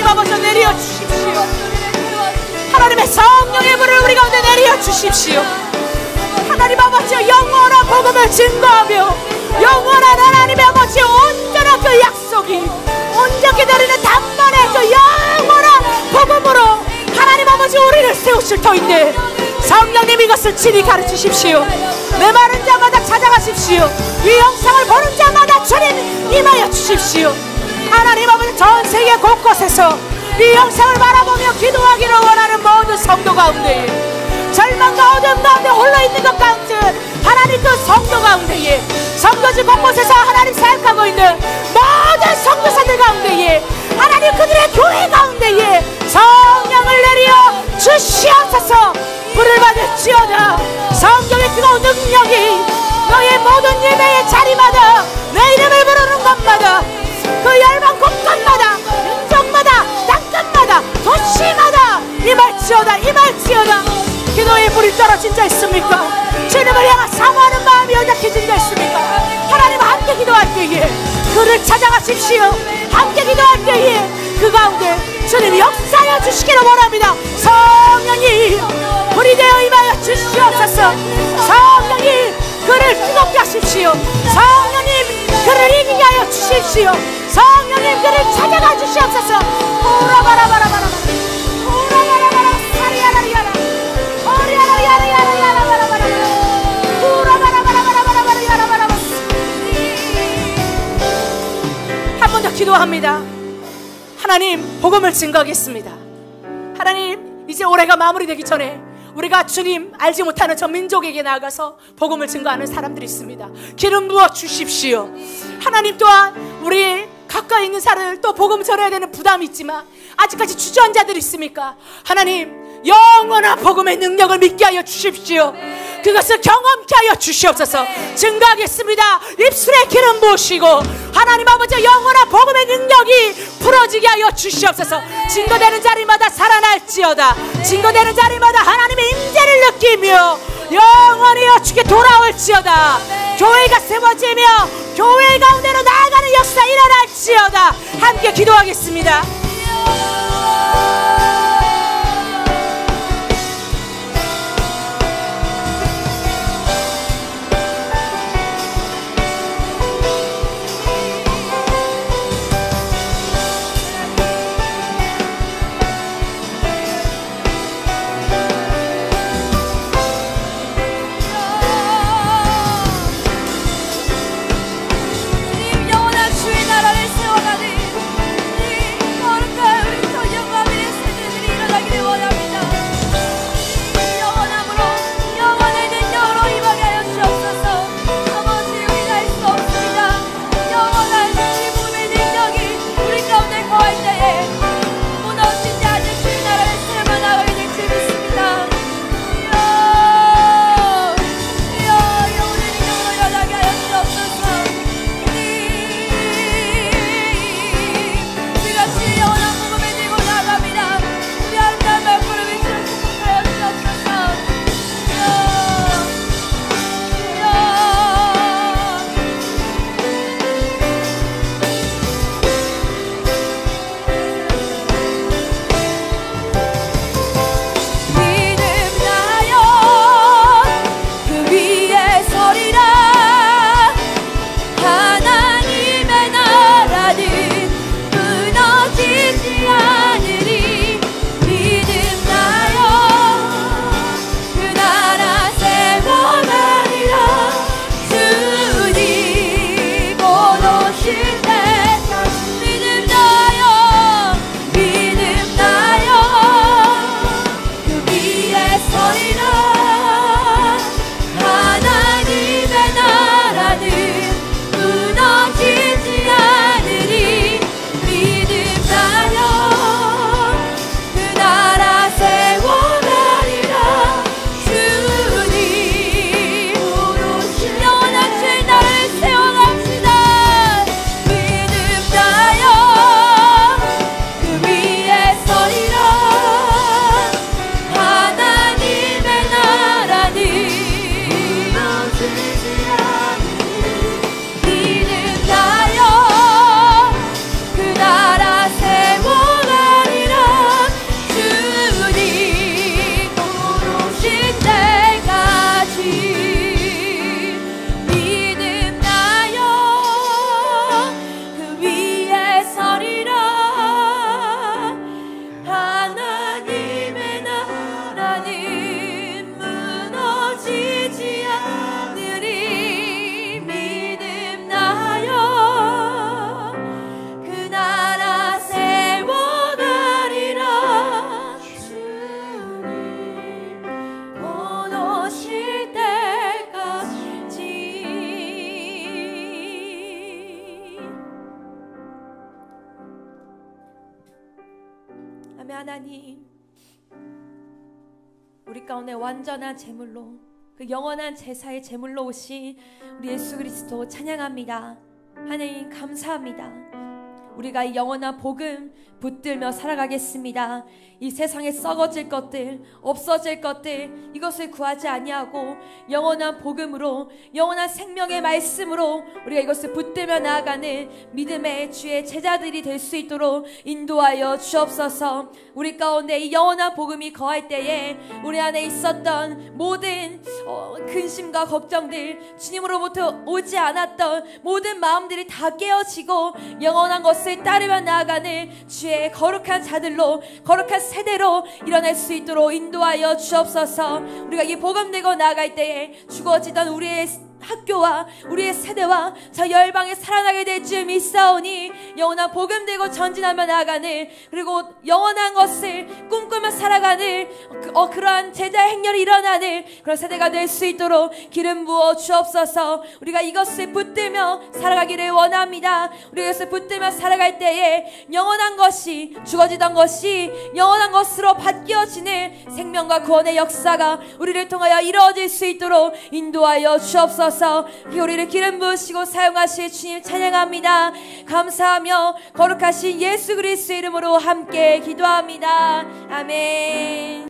아버지 내려 주십시오. 하나님의 성령의 불을 우리 가운데 내려 주십시오. 하나님 아버지 영원한 복음을 증거하며 영원한 하나님의 아버지 온전한 그 약속이 온전히 내리는 단번에 그 영원한 복음으로 하나님 아버지 우리를 세우실 터인데 성령님 이것을 친히 가르치십시오. 메마른 자마다 찾아가십시오. 이 영상을 보는 자마다 주님 임하여 주십시오. 하나님 아버지 전 세계 곳곳에서 이 영상을 바라보며 기도하기를 원하는 모든 성도 가운데에 절망과 어둠 가운데 홀로있는 것 같은 하나님 그 성도 가운데에 성도지 곳곳에서 하나님 사역하고 있는 모든 성도사들 가운데에 하나님 그들의 교회 가운데에 성령을 내려 주시옵소서. 불을 받을지어다. 성령의 뜨거운 능력이 너의 모든 예배의 자리마다 내 이름을 부르는 것마다 그 열방 곳곳마다 민족마다 땅끝마다 도시마다 임할지어다. 임할지어다. 기도의 불이 떨어진 자 있습니까? 주님을 향한 사모하는 마음이 연약해진 자 있습니까? 하나님 함께 기도할 때에 그를 찾아가십시오. 함께 기도할 때에 그 가운데 주님이 역사하여 주시기를 원합니다. 성령이 불이 되어 임하여 주시옵소서. 성령이 그를 뜨겁게 하십시오. 성령님 그를 이기게 하여 주십시오. 성령님 그를 찾아가 주시옵소서. 오라바라바라바라 오라바라바라 사리야라리야라 오리야라리야라리야라바라바라 오라바라바라바라바라바라바라. 한 번 더 기도합니다. 하나님 복음을 증거하겠습니다. 하나님 이제 올해가 마무리되기 전에 우리가 주님 알지 못하는 저 민족에게 나아가서 복음을 증거하는 사람들이 있습니다. 기름 부어 주십시오. 하나님 또한 우리 가까이 있는 사람을 또 복음 전해야 되는 부담이 있지만 아직까지 주저앉아들이 있습니까? 하나님 영원한 복음의 능력을 믿게 하여 주십시오. 그것을 경험케 하여 주시옵소서. 증거하겠습니다. 입술에 기름 부으시고 하나님 아버지 영원한 복음의 능력이 풀어지게 하여 주시옵소서. 증거되는 자리마다 살아날지어다. 증거되는 자리마다 하나님의 임재를 느끼며 영원히 주께 돌아올지어다. 교회가 세워지며 교회 가운데로 나아가는 역사 일어날지어다. 함께 기도하겠습니다. 영원한 복음을 들고 나갑니다. 우리 하나님 앞으로 하나님, 우리 가운데 완전한 제물로, 그 영원한 제사의 제물로 오신 우리 예수 그리스도 찬양합니다. 하나님 감사합니다. 우리가 이 영원한 복음 붙들며 살아가겠습니다. 이 세상에 썩어질 것들, 없어질 것들, 이것을 구하지 아니하고 영원한 복음으로, 영원한 생명의 말씀으로 우리가 이것을 붙들며 나아가는 믿음의 주의 제자들이 될 수 있도록 인도하여 주옵소서. 우리 가운데 이 영원한 복음이 거할 때에 우리 안에 있었던 모든 근심과 걱정들, 주님으로부터 오지 않았던 모든 마음들이 다 깨어지고 영원한 것을 따르며 나아가는 주의 거룩한 자들로, 거룩한 세대로 일어날 수 있도록 인도하여 주옵소서. 우리가 이 복음 들고 나아갈 때에 죽어지던 우리의 학교와 우리의 세대와 저 열방에 살아나게 될 줄 믿사오니 영원한 복음 들고 전진하며 나아가는, 그리고 영원한 것을 꿈꾸며 살아가는 그러한 제자 행렬이 일어나는 그런 세대가 될 수 있도록 기름 부어 주옵소서. 우리가 이것을 붙들며 살아가기를 원합니다. 우리가 이것을 붙들며 살아갈 때에 영원한 것이, 죽어지던 것이 영원한 것으로 바뀌어지는 생명과 구원의 역사가 우리를 통하여 이루어질 수 있도록 인도하여 주옵소서. 우리를 기름 부으시고 사용하실 주님 찬양합니다. 감사하며 거룩하신 예수 그리스도의 이름으로 함께 기도합니다. 아멘.